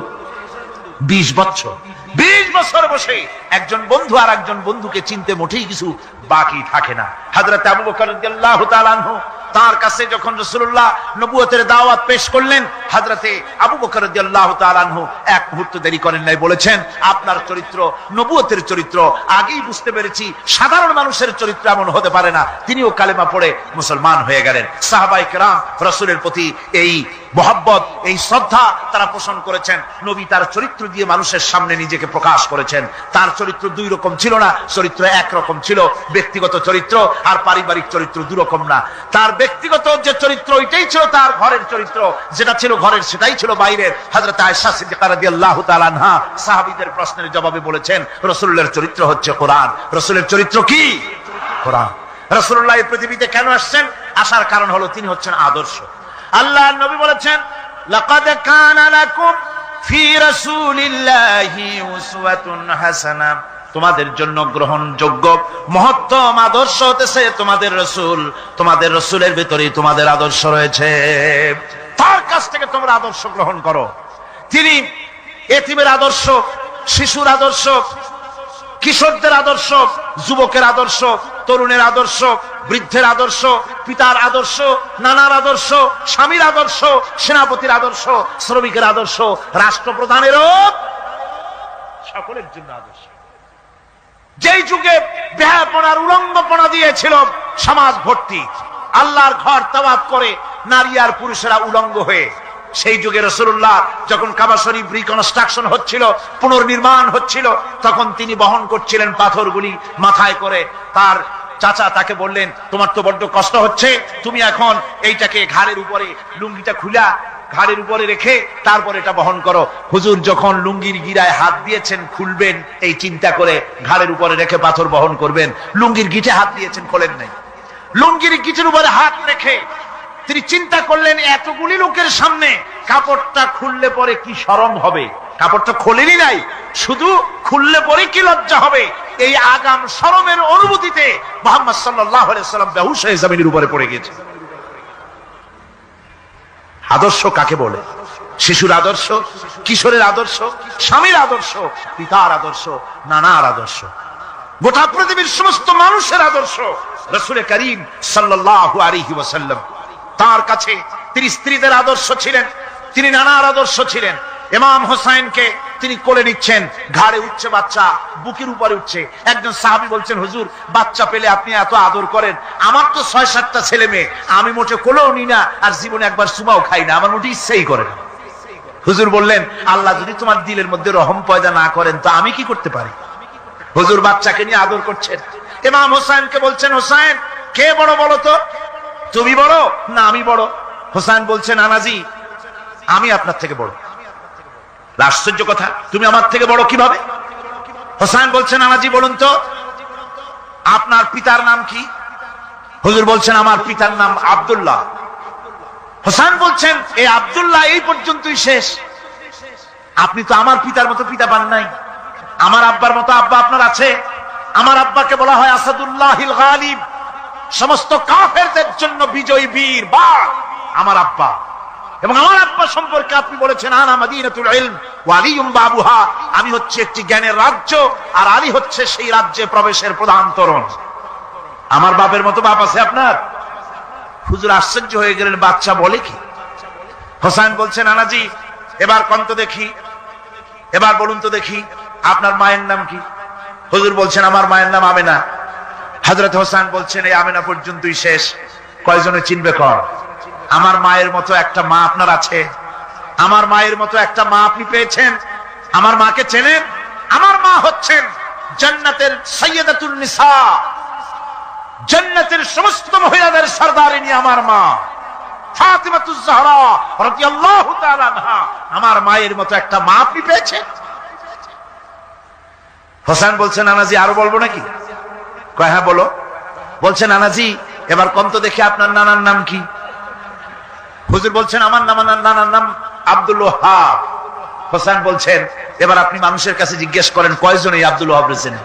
20 বছর। 20 বছর বসে একজন বন্ধু আর একজন বন্ধুকে চিনতে মোটেই কিছু বাকি থাকে না। হযরত আবু বকর রাদিয়াল্লাহু তাআলা আনহু তার কাছে যখন রাসূলুল্লাহ নবুয়তের দাওয়াত পেশ করলেন, হযরতে আবু বকর রাদিয়াল্লাহু তাআলা আনহু এক মুহূর্ত দেরি করেন নাই, বলেছেন আপনার চরিত্র নবুয়তের চরিত্র। আগেই বুঝতে পেরেছি সাধারণ মানুষের চরিত্র এমন হতে পারে না। তিনিও কালেমা পড়ে মুসলমান হয়ে গেলেন। সাহাবায়ে কেরাম রাসূলের প্রতি এই মহব্বত, এই শ্রদ্ধা তারা পোষণ করেছেন। নবী তার চরিত্র দিয়ে মানুষের সামনে নিজেকে প্রকাশ করেছেন। তার চরিত্র দুই রকম ছিল না, চরিত্র এক রকম ছিল। ব্যক্তিগত চরিত্র আর পারিবারিক চরিত্র দুই রকম না। তার ব্যক্তিগত যে চরিত্র ওইটাই ছিল তার ঘরের চরিত্র, যেটা ছিল ঘরের সেটাই ছিল বাইরের। হযরত আয়েশা সিদ্দিকা রাদিয়াল্লাহু তাআলা আনহা সাহাবীদের প্রশ্নের জবাবে বলেছেন রাসূলের চরিত্র হচ্ছে কোরআন। রাসূলের চরিত্র কি? কোরআন। রাসূলুল্লাহ এই পৃথিবীতে কেন আসছেন? আসার কারণ হলো তিনি হচ্ছেন আদর্শ। আল্লাহর নবী বলেছেন লাকাদ কানা লাকুম ফি রাসূলিল্লাহি উসওয়াতুন হাসানাহ, তোমাদের জন্য গ্রহণযোগ্য মহত্তম আদর্শ হতেছে তোমাদের রাসূল। তোমাদের রাসূলের ভিতরেই তোমাদের আদর্শ রয়েছে, তার কাছ থেকে তোমরা আদর্শ গ্রহণ করো। তিনি এতিমের আদর্শ, শিশুর আদর্শ, কিশোরদের আদর্শ, যুবকের আদর্শ, তরুণের আদর্শ, বৃদ্ধের আদর্শ, পিতার আদর্শ, নানার আদর্শ, স্বামীর আদর্শ, সেনাপতির আদর্শ, শ্রমিকের আদর্শ, রাষ্ট্রপ্রধানেরও সকলের জন্য আদর্শ। যেই যুগে বেহাপনার উলঙ্গপনা দিয়েছিল সমাজ ভর্তি, আল্লাহর ঘর তাওয়াফ করে নারী আর পুরুষেরা উলঙ্গ হয়ে, সেই যুগে রাসূলুল্লাহ যখন কাবা শরীফ রিকনস্ট্রাকশন হচ্ছিল, পুনর্নির্মাণ হচ্ছিল, তখন তিনি বহন করছিলেন পাথরগুলি মাথায় করে। তার চাচা তাকে বললেন তোমার তো বড্ড কষ্ট হচ্ছে, তুমি এখন এইটাকে ঘাড়ের উপরে, লুঙ্গিটা খুলা ঘাড়ের উপরে রেখে তারপর এটা বহন করো। হুজুর যখন লুঙ্গির গিরায় হাত দিয়েছেন খুলবেন এই চিন্তা করে, ঘাড়ের উপরে রেখে পাথর বহন করবেন, লুঙ্গির গিটে হাত দিয়েছেন, খোলেন নাই। লুঙ্গির গিটের উপরে হাত রেখে তিনি চিন্তা করলেন এতগুলি লোকের সামনে কাপড়টা খুললে পরে কি শরম হবে। কাপড়টা খোলেনি নাই, শুধু খুললে পরে কি লজ্জা হবে। এই আগাম শরমের অনুভূতিতে মুহাম্মদ সাল্লাল্লাহু আলাইহি ওয়াসাল্লাম বেহুশ হয়ে জমিনের উপরে পড়ে গেছে। আদর্শ কাকে বলে? শিশুর আদর্শ, কিশোরের আদর্শ, স্বামীর আদর্শ, পিতার আদর্শ, নানার আদর্শ, গোটা পৃথিবীর সমস্ত মানুষের আদর্শ রাসূল করিম সাল্লাল্লাহু আলাইহি ওয়াসাল্লাম। তার কাছে তিনি স্ত্রীদের আদর্শ ছিলেন, তিনি নানার আদর্শ ছিলেন। ইমাম হোসেনকে তিনি কোলে নিচ্ছেন, ঘাড়ে উঠছে বাচ্চা, বুকের উপরে উঠছে। একজন সাহাবী বলছেন হুজুর বাচ্চা পেলে আপনি এত আদর করেন, আমার তো ৬-৭টা ছেলে মেয়ে, আমি মোটে কোলেও নি না আর জীবনে একবার সুমাও খাই না, আমার মোটে ইচ্ছেই করে না। হুজুর বললেন আল্লাহ যদি তোমার দিলের মধ্যে রহম পয়দা না করেন তো আমি কি করতে পারি। হুজুর বাচ্চাকে নিয়ে আদর করছেন। ইমাম হোসেনকে বলছেন হোসেন কে বড় বলো তো, তুমি বড় না আমি বড়? হোসেন বলছেন নানাজি আমি আপনার থেকে বড়। আশ্চর্য কথা, তুমি আমার থেকে বড় কিভাবে? হোসেন বলছেন নানাজি বলুন তো আপনার পিতার নাম কি? হুজুর বলছেন আমার পিতার নাম আব্দুল্লাহ। হোসেন বলছেন এই আব্দুল্লাহ এই পর্যন্তই শেষ, আপনি তো আমার পিতার মতো পিতা পান নাই, আমার আব্বার মতো আব্বা আপনার আছে। আমার আব্বাকে বলা হয় আসাদুল্লাহিল গালিব, সমস্ত কাফেরদের জন্য বিজয়ী বীর বাঘ আমার আব্বা। এবং আমার আব্বা সম্পর্কে আপনি বলেছেন আনা মাদিনাতুল ইলম ওয়া আলিয়ুম বাবুহা, আমি হচ্ছে একটি জ্ঞানের রাজ্য আর আলী হচ্ছে সেই রাজ্যে প্রবেশের প্রধান তোরণ। আমার বাপের মতো বাপ আছে আপনার? হুজুর আশ্চর্য হয়ে গেলেন, বাচ্চা বলে কি? হোসেন বলছেন নানাজি এবার কোন তো দেখি, এবার বলুন তো দেখি আপনার মায়ের নাম কি? হুজুর বলছেন আমার মায়ের নাম আমেনা। হযরত হোসেন বলছেন এই আমেনা পর্যন্তই শেষ, কয়জনে চিনবে কর? আমার মায়ের মতো একটা মা আপনার আছে? আমার মায়ের মতো একটা মা আপনি পেয়েছেন? আমার মাকে চেনেন? আমার মা হচ্ছেন জান্নাতের সাইয়্যিদাতুন নিসা, জান্নাতের সমস্ত মহিলাদের সরদারিনী আমার মা ফাতিমাতুজ জাহরা রাদিয়াল্লাহু তাআলা আনহা। আমার মায়ের মতো একটা মা আপনি পেয়েছেন? হোসেন বলছে, নানাজি আরো বলবো নাকি? কয় হ্যাঁ বলো। বলছে, নানাজি এবার কম তো দেখি আপনার নানার নাম কি? হুজুর বলছেন, আমার নানার নাম আব্দুল ওয়াহাব। হোসেন বলছেন, এবার আপনি মানুষের কাছে জিজ্ঞেস করেন কয়জন এই আব্দুল ওয়াহাব রয়েছেন?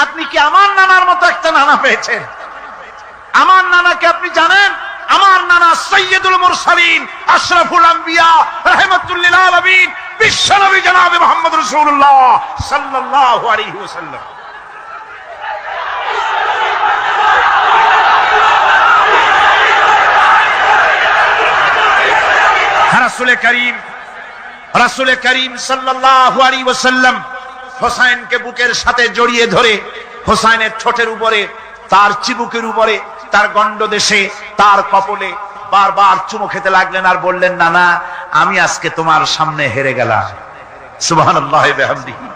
আপনি কি আমার নানার মতো একটা নানা পেয়েছেন? আমার নানাকে আপনি জানেন? আমার নানা সাইয়্যিদুল মুরসালিন, আশরাফুল আম্বিয়া, রাহমাতুল লিল আলামিন, বিশ্বনবী জনাবে মুহাম্মদ রাসূলুল্লাহ সাল্লাল্লাহু আলাইহি ওয়াসাল্লাম। রাসূল করিম সাল্লাল্লাহু আলাইহি ওয়াসাল্লাম হোসেনকে বুকের সাথে জড়িয়ে ধরে হোসেনের ঠোঁটের উপরে, তার চিবুকের উপরে, তার গন্ডদেশে, তার কপলে বারবার চুমু খেতে লাগলেন আর বললেন, নানা আমি আজকে তোমার সামনে হেরে গেলাম। সুবহানাল্লাহি ওয়া বিহামদিহি।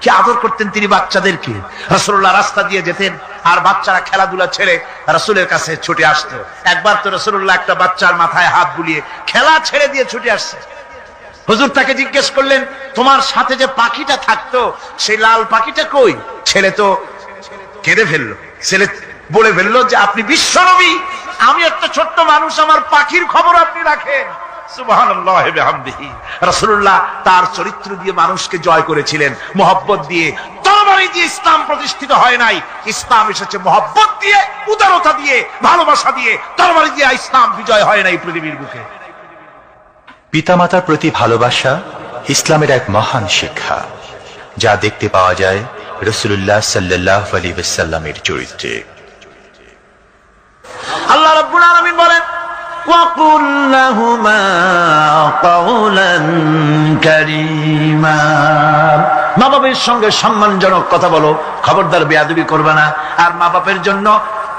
কি আদর করতেন তিনি বাচ্চাদেরকে। রাসূলুল্লাহ রাস্তা দিয়ে যেতেন আর বাচ্চারা খেলাধুলা ছেড়ে রাসূলের কাছে ছুটে আসতো। একবার তো রাসূলুল্লাহ একটা বাচ্চার মাথায় হাত বুলিয়ে খেলা ছেড়ে দিয়ে ছুটে আসছে। হুজুর তাকে জিজ্ঞেস করলেন, তোমার সাথে যে পাখিটা থাকতো সেই লাল পাখিটা কই? ছেলে তো কেঁদে ফেললো। ছেলে বলে ফেললো যে আপনি বিশ্বনবী, আমি একটা ছোট্ট মানুষ, আমার পাখির খবর আপনি রাখেন। সুবহানাল্লাহি ওয়া বিহামদিহি। রাসূলুল্লাহ তার চরিত্র দিয়ে মানুষকে জয় করেছিলেন, মহব্বত দিয়ে। তরবারি দিয়ে ইসলাম প্রতিষ্ঠিত হয় নাই, ইসলাম এসেছে মহব্বত দিয়ে, উদারতা দিয়ে, ভালোবাসা দিয়ে। তরবারি দিয়ে ইসলাম বিজয় হয় নাই পৃথিবীর বুকে। পিতামাতার প্রতি ভালোবাসা ইসলামের এক মহান শিক্ষা, যা দেখতে পাওয়া যায় রাসূলুল্লাহ সাল্লাল্লাহু আলাইহি ওয়াসাল্লামের চরিত্রে। আল্লাহ রাব্বুল আলামিন বলেন, ওয়াকুল লাহুমা কাওলান কারীমা। মা বাবার সঙ্গে সম্মানজনক কথা বলো, খবরদার বেয়াদবি করবে না। আর মা বাবার জন্য,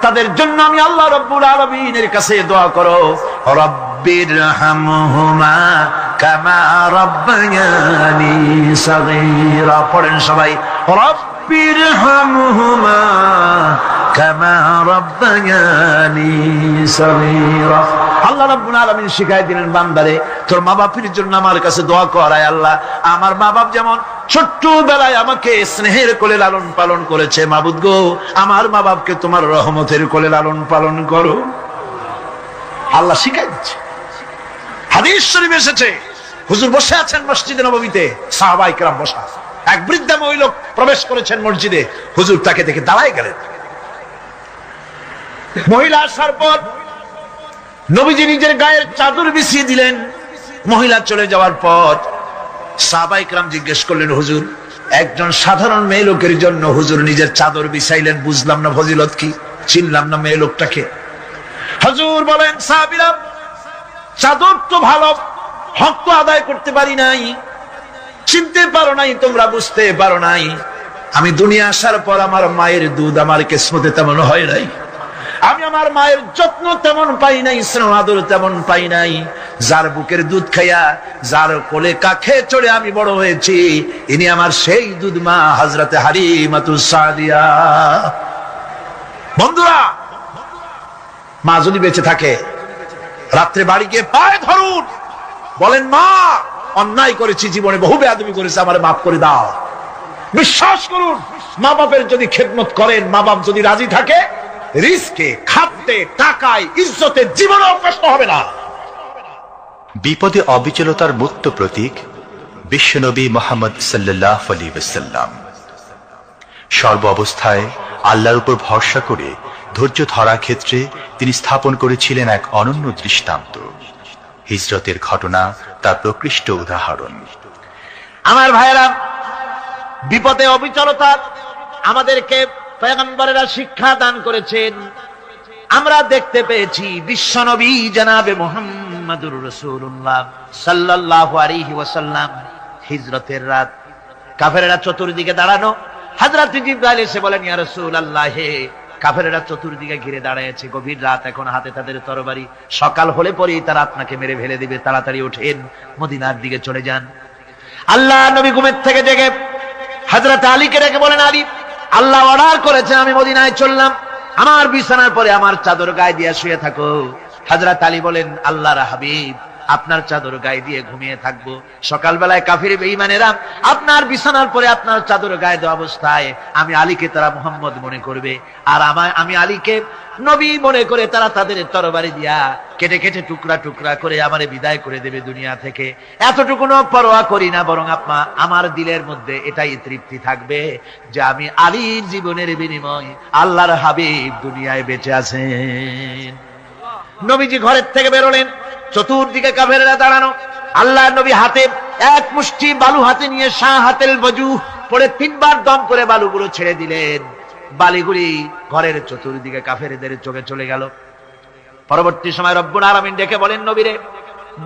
তাদের জন্য আমি আল্লাহ রাব্বুল আলামিনের কাছে দোয়া করো, রব্বিরহামহুমা কামা রাব্বায়ানি সাগীরা। পড়েন সবাই, রব্বিরহামহুমা কামা রাব্বায়ানি সাগীরা। আল্লাহ রাব্বুল আলামিন শিখাই দিলেন, বান্দারে তোর মা বাপের জন্য আমার কাছে দোয়া করায়। আল্লাহ আমার মা বাপ যেমন ছোট্টবেলায় আমাকে স্নেহের কোলে লালন পালন করেছে, মাবুদ গো আমার মা বাপকে তোমার রহমতের কোলে লালন পালন করো। আল্লাহ শিখাই দিচ্ছে। হাদিস শরীফ এসেছে, হুজুর বসে আছেন মসজিদে নববীতে, সাহাবায়ে কেরাম বসা। এক বৃদ্ধা মহিলা প্রবেশ করেছেন মসজিদে, হুজুর তাকে দেখে দাঁড়ায় গেলেন। মহিলা আসার পর নবীজি নিজের গায়ের চাদর বিছিয়ে দিলেন। মহিলা চলে যাওয়ার পর সাহাবায়ে কেরাম জিজ্ঞেস করলেন, হুজুর একজন সাধারণ মেয়ে লোকের জন্য হুজুর নিজের চাদর বিছাইলেন, বুঝলাম না ফজিলত কি, চিনলাম না মেয়ে লোকটাকে। হুজুর বলেন, সাহাবীরা চাদর তো ভালো, হক তো আদায় করতে পারি নাই, চিনতে পারো নাই, তোমরা বুঝতে পারো নাই। আমি দুনিয়া আসার পর আমার মায়ের দুধ আমার কিসমতে তেমন হয় নাই, আমি আমার মায়ের যত্ন তেমন পাই নাই, স্নেহ আদর তেমন পাই নাই। যার বুকের দুধ খাইয়া, যার কোলে কাখে চড়ে আমি বড় হয়েছি, ইনি আমার সেই দুধ মা হযরতে হালিমাতুস সাদিয়া। বন্ধুরা, মা যদি বেঁচে থাকে, রাত্রে বাড়ি গিয়ে পায়ে ধরুন, বলেন মা অন্যায় করেছি, জীবনে বহু বেয়াদবি করেছি, আমারে মাফ করে দাও। বিশ্বাস করুন, মা বাপের যদি খেদমত করেন, মা বাপ যদি রাজি থাকে, রিস্কে, খাদ্যে, টাকায়, ইজ্জতে জীবনেও কষ্ট হবে না। বিপদে অবিচলতার মুক্ত প্রতীক বিশ্বনবী মুহাম্মদ সাল্লাল্লাহু আলাইহি ওয়াসাল্লাম। সর্ব অবস্থায় আল্লাহর উপর ভরসা করে ধৈর্য ধরার ক্ষেত্রে তিনি স্থাপন করেছিলেন এক অনন্য দৃষ্টান্ত। হিজরতের ঘটনা তার প্রকৃষ্ট উদাহরণ। আমার ভাইয়েরা, বিপদে অবিচলতা আমাদেরকে পয়গম্বরেরা শিক্ষা দান করেছেন। আমরা দেখতে পেয়েছি বিশ্বনবী জনাবে মুহাম্মদুর রাসূলুল্লাহ সাল্লাল্লাহু আলাইহি ওয়াসাল্লাম হিজরতের রাত, কাফেরেরা চতুর্দিকে দাঁড়ানো। হযরত জিবরাইল এসে বলেন, ইয়া রাসূলুল্লাহ, হে কাফেরেরা চতুর্দিকে ঘিরে দাঁড়িয়েছে, গভীর রাত, এখন হাতে তাদের তরবারি, সকাল হলে পরেই তারা আপনাকে মেরে ফেলে দিবে, তাড়াতাড়ি ওঠেন, মদিনার দিকে চলে যান। আল্লাহ নবী ঘুমের থেকে জেগে হযরত আলীকে ডেকে বলেন, আলী, আল্লাহ অর্ডার করেছেন আমি মদিনায় চললাম, আমার বিছানার পরে আমার চাদর গায়ে দিয়ে শুয়ে থাকো। হযরত আলী বলেন, আল্লাহর হাবিব, আপনার চাদর গায়ে দিয়ে ঘুমিয়ে থাকবো? সকালবেলায় কাফির বেঈমানেরা আপনার বিছানার পরে আপনার চাদর গায়ে দেওয়া অবস্থায় আমি আলীকে তারা মুহাম্মদ মনে করবে, আর আমি আলীকে নবী মনে করে তারা তাদের তরবারি দিয়া কেটে কেটে টুকরা টুকরা করে আমারে বিদায় করে দেবে দুনিয়া থেকে। এতটুকুনো পরোয়া করি না, বরং আমার দিলের মধ্যে এটাই তৃপ্তি থাকবে যে আমি আলীর জীবনের বিনিময় আল্লাহর হাবিব দুনিয়ায় বেঁচে আছেন। নবীজি ঘরের থেকে বেরোলেন, চতুর্দিকে কাফেররা দাঁড়ানো। আল্লাহর নবী হাতে এক মুষ্টি বালু হাতে নিয়ে শাহাতেল ওযু পড়ে 3 বার দম করে বালুগুলো ছেড়ে দিলেন। বালিগুলি ঘরের চতুর্দিকে কাফেরদের চোখে চলে গেল। পরবর্তী সময় রব্বুল আলামিন ডেকে বলেন, নবীরে,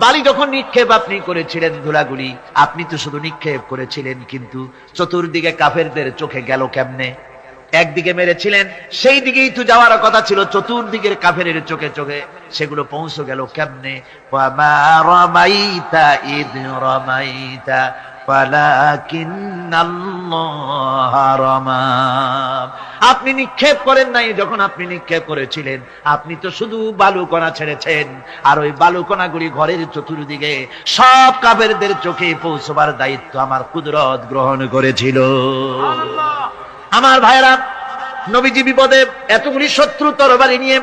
বালি যখন নিক্ষেপ আপনি করেছিলেন ধুলাগুলি, আপনি তো শুধু নিক্ষেপ করেছিলেন, কিন্তু চতুর্দিকে কাফেরদের চোখে গেল কেমনে? একদিকে মেরেছিলেন, সেই দিকেই তো যাওয়ার কথা ছিল, চতুর্দিকের কাফেরের চোখে চোখে সেগুলো পৌঁছে গেল কেমনে? ওয়ামা রামাইতা ইদ রামাইতা ওয়ালাকিন্নাল্লাহ রামা। আপনি নিক্ষেপ করেন নাই, যখন আপনি নিক্ষেপ করেছিলেন আপনি তো শুধু বালুকণা ছেড়েছেন, আর ওই বালুকণাগুলি ঘরের চতুর্দিকে সব কাফেরদের চোখে পৌঁছবার দায়িত্ব আমার কুদরত গ্রহণ করেছিল। আমার ভাইরা, নবীজি বিপদে, এতগুলি শত্রু তরবারি নিয়ে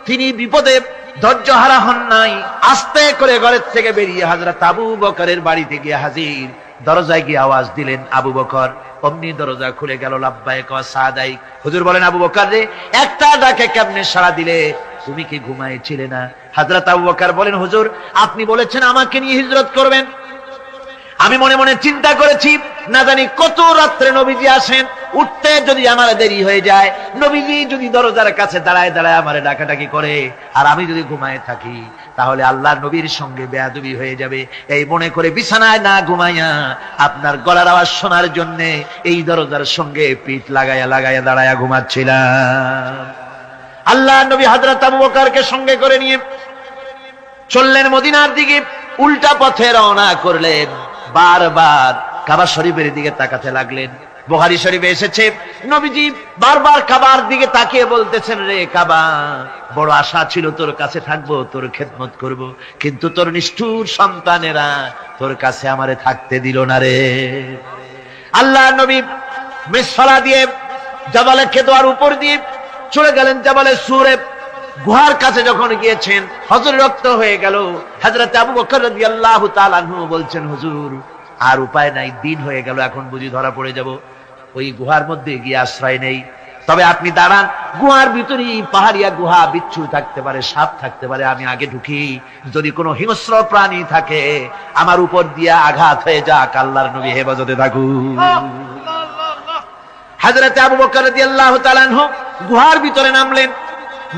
তিনি বিপদে ধৈর্য হারা হন নাই। আস্তে করে ঘরের থেকে বেরিয়ে হযরত আবু বকরের বাড়িতে গিয়ে হাজির। দরজায় গিয়ে আওয়াজ দিলেন, আবু বকর। অমনি দরজা খুলে গেল। লাব্বাইক ওয়া সাদাইক। হুজুর বলেন, আবু বকর রে, একটা ডাকে কেমনে সাড়া দিলে? তুমি কি ঘুমাইছিলে না? হযরত আবু বকর বলেন, হুজুর, আপনি বলেছেন আমাকে নিয়ে হিজরত করবেন, আমি মনে মনে চিন্তা করেছি, না জানি কত রাত্রে নবীজি আসেন, উঠতে যদি আমার দেরি হয়ে যায়, নবীজি যদি দরজার কাছে দাঁড়ায় দাঁড়ায় আমারে ডাকাডাকি করে, আর আমি যদি ঘুমায় থাকি, তাহলে আল্লাহ নবীর সঙ্গে বেয়াদবি হয়ে যাবে। এই মনে করে বিছানায় না ঘুমাইয়া আপনার গলার আওয়াজ শোনার জন্য এই দরজার সঙ্গে পিঠ লাগাইয়া লাগাইয়া দাঁড়ায়া ঘুমাচ্ছিলাম। আল্লাহ নবী হযরত আবু বকরকে সঙ্গে করে নিয়ে চললেন মদিনার দিকে। উল্টা পথে রওনা করলেন। বারবার কাবা শরীফের দিকে তাকাতে লাগলেন। বুখারী শরীফে এসেছে, নবীজি বারবার কাবার দিকে তাকিয়ে বলতেছেন, রে কাবা, বড় আশা ছিল তোর কাছে থাকবো, তোর খেদমত করব, কিন্তু তোর নিষ্ঠুর সন্তানেরা তোর কাছে আমারে থাকতে দিল না রে। আল্লাহ নবী মিসফালা দিয়ে জাবালে কেদোয়ার উপর দিয়ে চলে গেলেন জাবালে সুরে। গুহার কাছে যখন গিয়েছেন, হযরত রক্ত হয়ে গেল। হযরত আবু বকর রাদিয়াল্লাহু তাআলা আনহু বলছেন, হুজুর, আর উপায় নাই, দিন হয়ে গেল, এখন বুঝি ধরা পড়ে যাব, ওই গুহার মধ্যে গিয়ে আশ্রয় নেই। তবে আপনি দাঁড়ান, গুহার ভিতরে পাহাড়িয়া গুহা, বিচ্ছু থাকতে পারে, সাপ থাকতে পারে, আমি আগে ঢুকি, যদি কোনো হিংস্র প্রাণী থাকে আমার উপর দিয়া আঘাত হয়ে যাক, আল্লাহর নবী হেফাজতে থাকুন। হযরত আবু বকর রাদিয়াল্লাহু তাআলা আনহু গুহার ভিতরে নামলেন।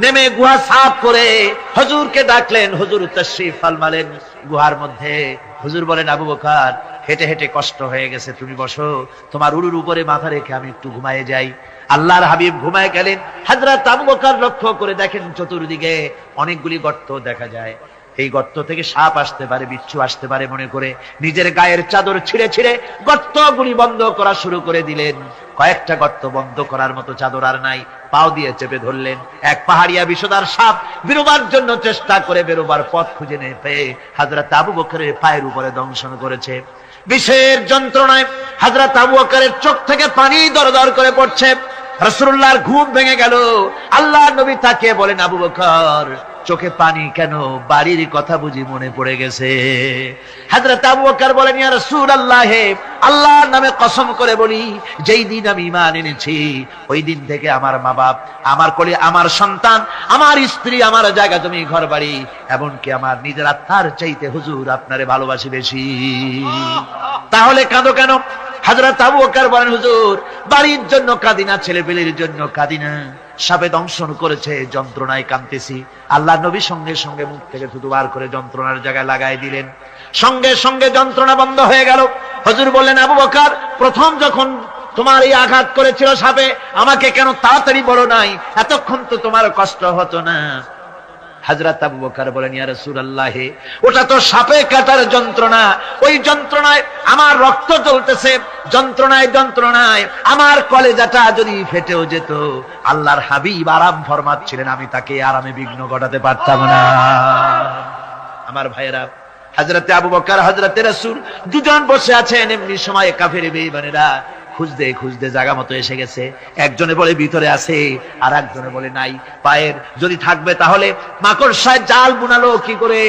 নেমে গুহা সাফ করে হুজুরকে ডাকলেন। হুজুর তাশরীফ ফরমালেন গুহার মধ্যে। হুজুর বলেন, আবু বকর, হেঁটে হেঁটে কষ্ট হয়ে গেছে, তুমি বসো, তোমার উরুর উপরে মাথা রেখে আমি একটু ঘুমায়ে যাই। আল্লাহর হাবিব ঘুমায় গেলেন। হযরত আবু বকর লক্ষ্য করে দেখেন চতুর্দিকে অনেকগুলি গর্ত দেখা যায়। এই গর্ত থেকে সাপ আসতে পারে, বিচ্ছু আসতে পারে মনে করে নিজের গায়ের চাদর ছিঁড়ে ছিঁড়ে গর্তগুলি বন্ধ করা শুরু করে দিলেন। কয়েকটা গর্ত বন্ধ করার মতো চাদর আর নাই, পাও দিয়ে চেপে ধরলেন। এক পাহাড়িয়া বিষধর সাপ বেরোবার জন্য চেষ্টা করে বেরোবার পথ খুঁজে নিয়ে পেয়ে হযরত আবু বকরের পায়ের উপরে দংশন করেছে। বিষের যন্ত্রণায় হযরত আবু বকরের চোখ থেকে পানি দরদর করে পড়ছে। রাসূলুল্লাহর ঘুম ভেঙে গেল। আল্লাহর নবী তাকিয়ে বলেন, আবু বকর, চোখে পানি কেন? বাড়ির কথা বুঝি মনে পড়ে গেছে? হযরত আবু বকর বলেন, ইয়া রাসূলুল্লাহ, আল্লাহর নামে কসম করে বলি, যেই দিন আমি ঈমান এনেছি ওই দিন থেকে আমার মা বাপ, আমার কোলে আমার সন্তান, আমার স্ত্রী, আমার জায়গা জমি ঘর বাড়ি, এমনকি আমার নিজের আত্মার চাইতে হুজুর আপনারে ভালোবাসি বেশি। তাহলে কাঁদো কেন? হযরত আবু বকর বলেন, হুজুর, বাড়ির জন্য কাঁদি না, ছেলেপেলের জন্য কাঁদি না, সাপে দংশন করেছে, যন্ত্রণায় কাঁদতেছি। আল্লাহ নবী সঙ্গে সঙ্গে মুখ থেকে থুতু বার করে যন্ত্রণার জায়গায় লাগাই দিলেন। সঙ্গে সঙ্গে যন্ত্রণা বন্ধ হয়ে গেল। হুজুর বললেন, আবু বকর, প্রথম যখন তোমার এই আঘাত করেছিল সাপে, আমাকে কেন তাড়াতাড়ি বলো নাই? এতক্ষণ তো তোমার কষ্ট হতো না। হযরত আবু বকর বলেন, ইয়া রাসূলুল্লাহ, ওটা তো সাপে কাটার যন্ত্রণা, ওই যন্ত্রণায় আমার রক্ত জ্বলতেছে, যন্ত্রণায় আমার কলেজাটা যদি ফেটেও যেত। আল্লাহর হাবিব আরাম ফরমাচ্ছিলেন, আমি তাকে আরামে বিঘ্ন ঘটাতে পারতাম না। আমার ভাইয়েরা, হযরত আবু বকর হযরত রাসূল দুজন বসে আছেন, এমনি সময় কাফের বেঈমানেরা খুঁজতে খুঁজতে জায়গা মতো এসে গেছে। একজনে বলে ভিতরে আছে, আর একজনে বলে নাই। পায়ের যদি থাকবে তাহলে মাকড়সায় জাল বুনালো কি করে,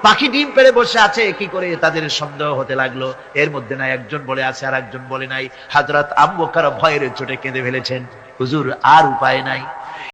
পাখি ডিম পেড়ে বসে আছে কি করে, তাদের সন্দেহ হতে লাগলো। এর মধ্যে নাই একজন বলে আছে আর একজন বলে নাই। হযরত আবু বকর ভয়ের চোটে কেঁদে ফেলেছেন, হুজুর আর উপায় নাই।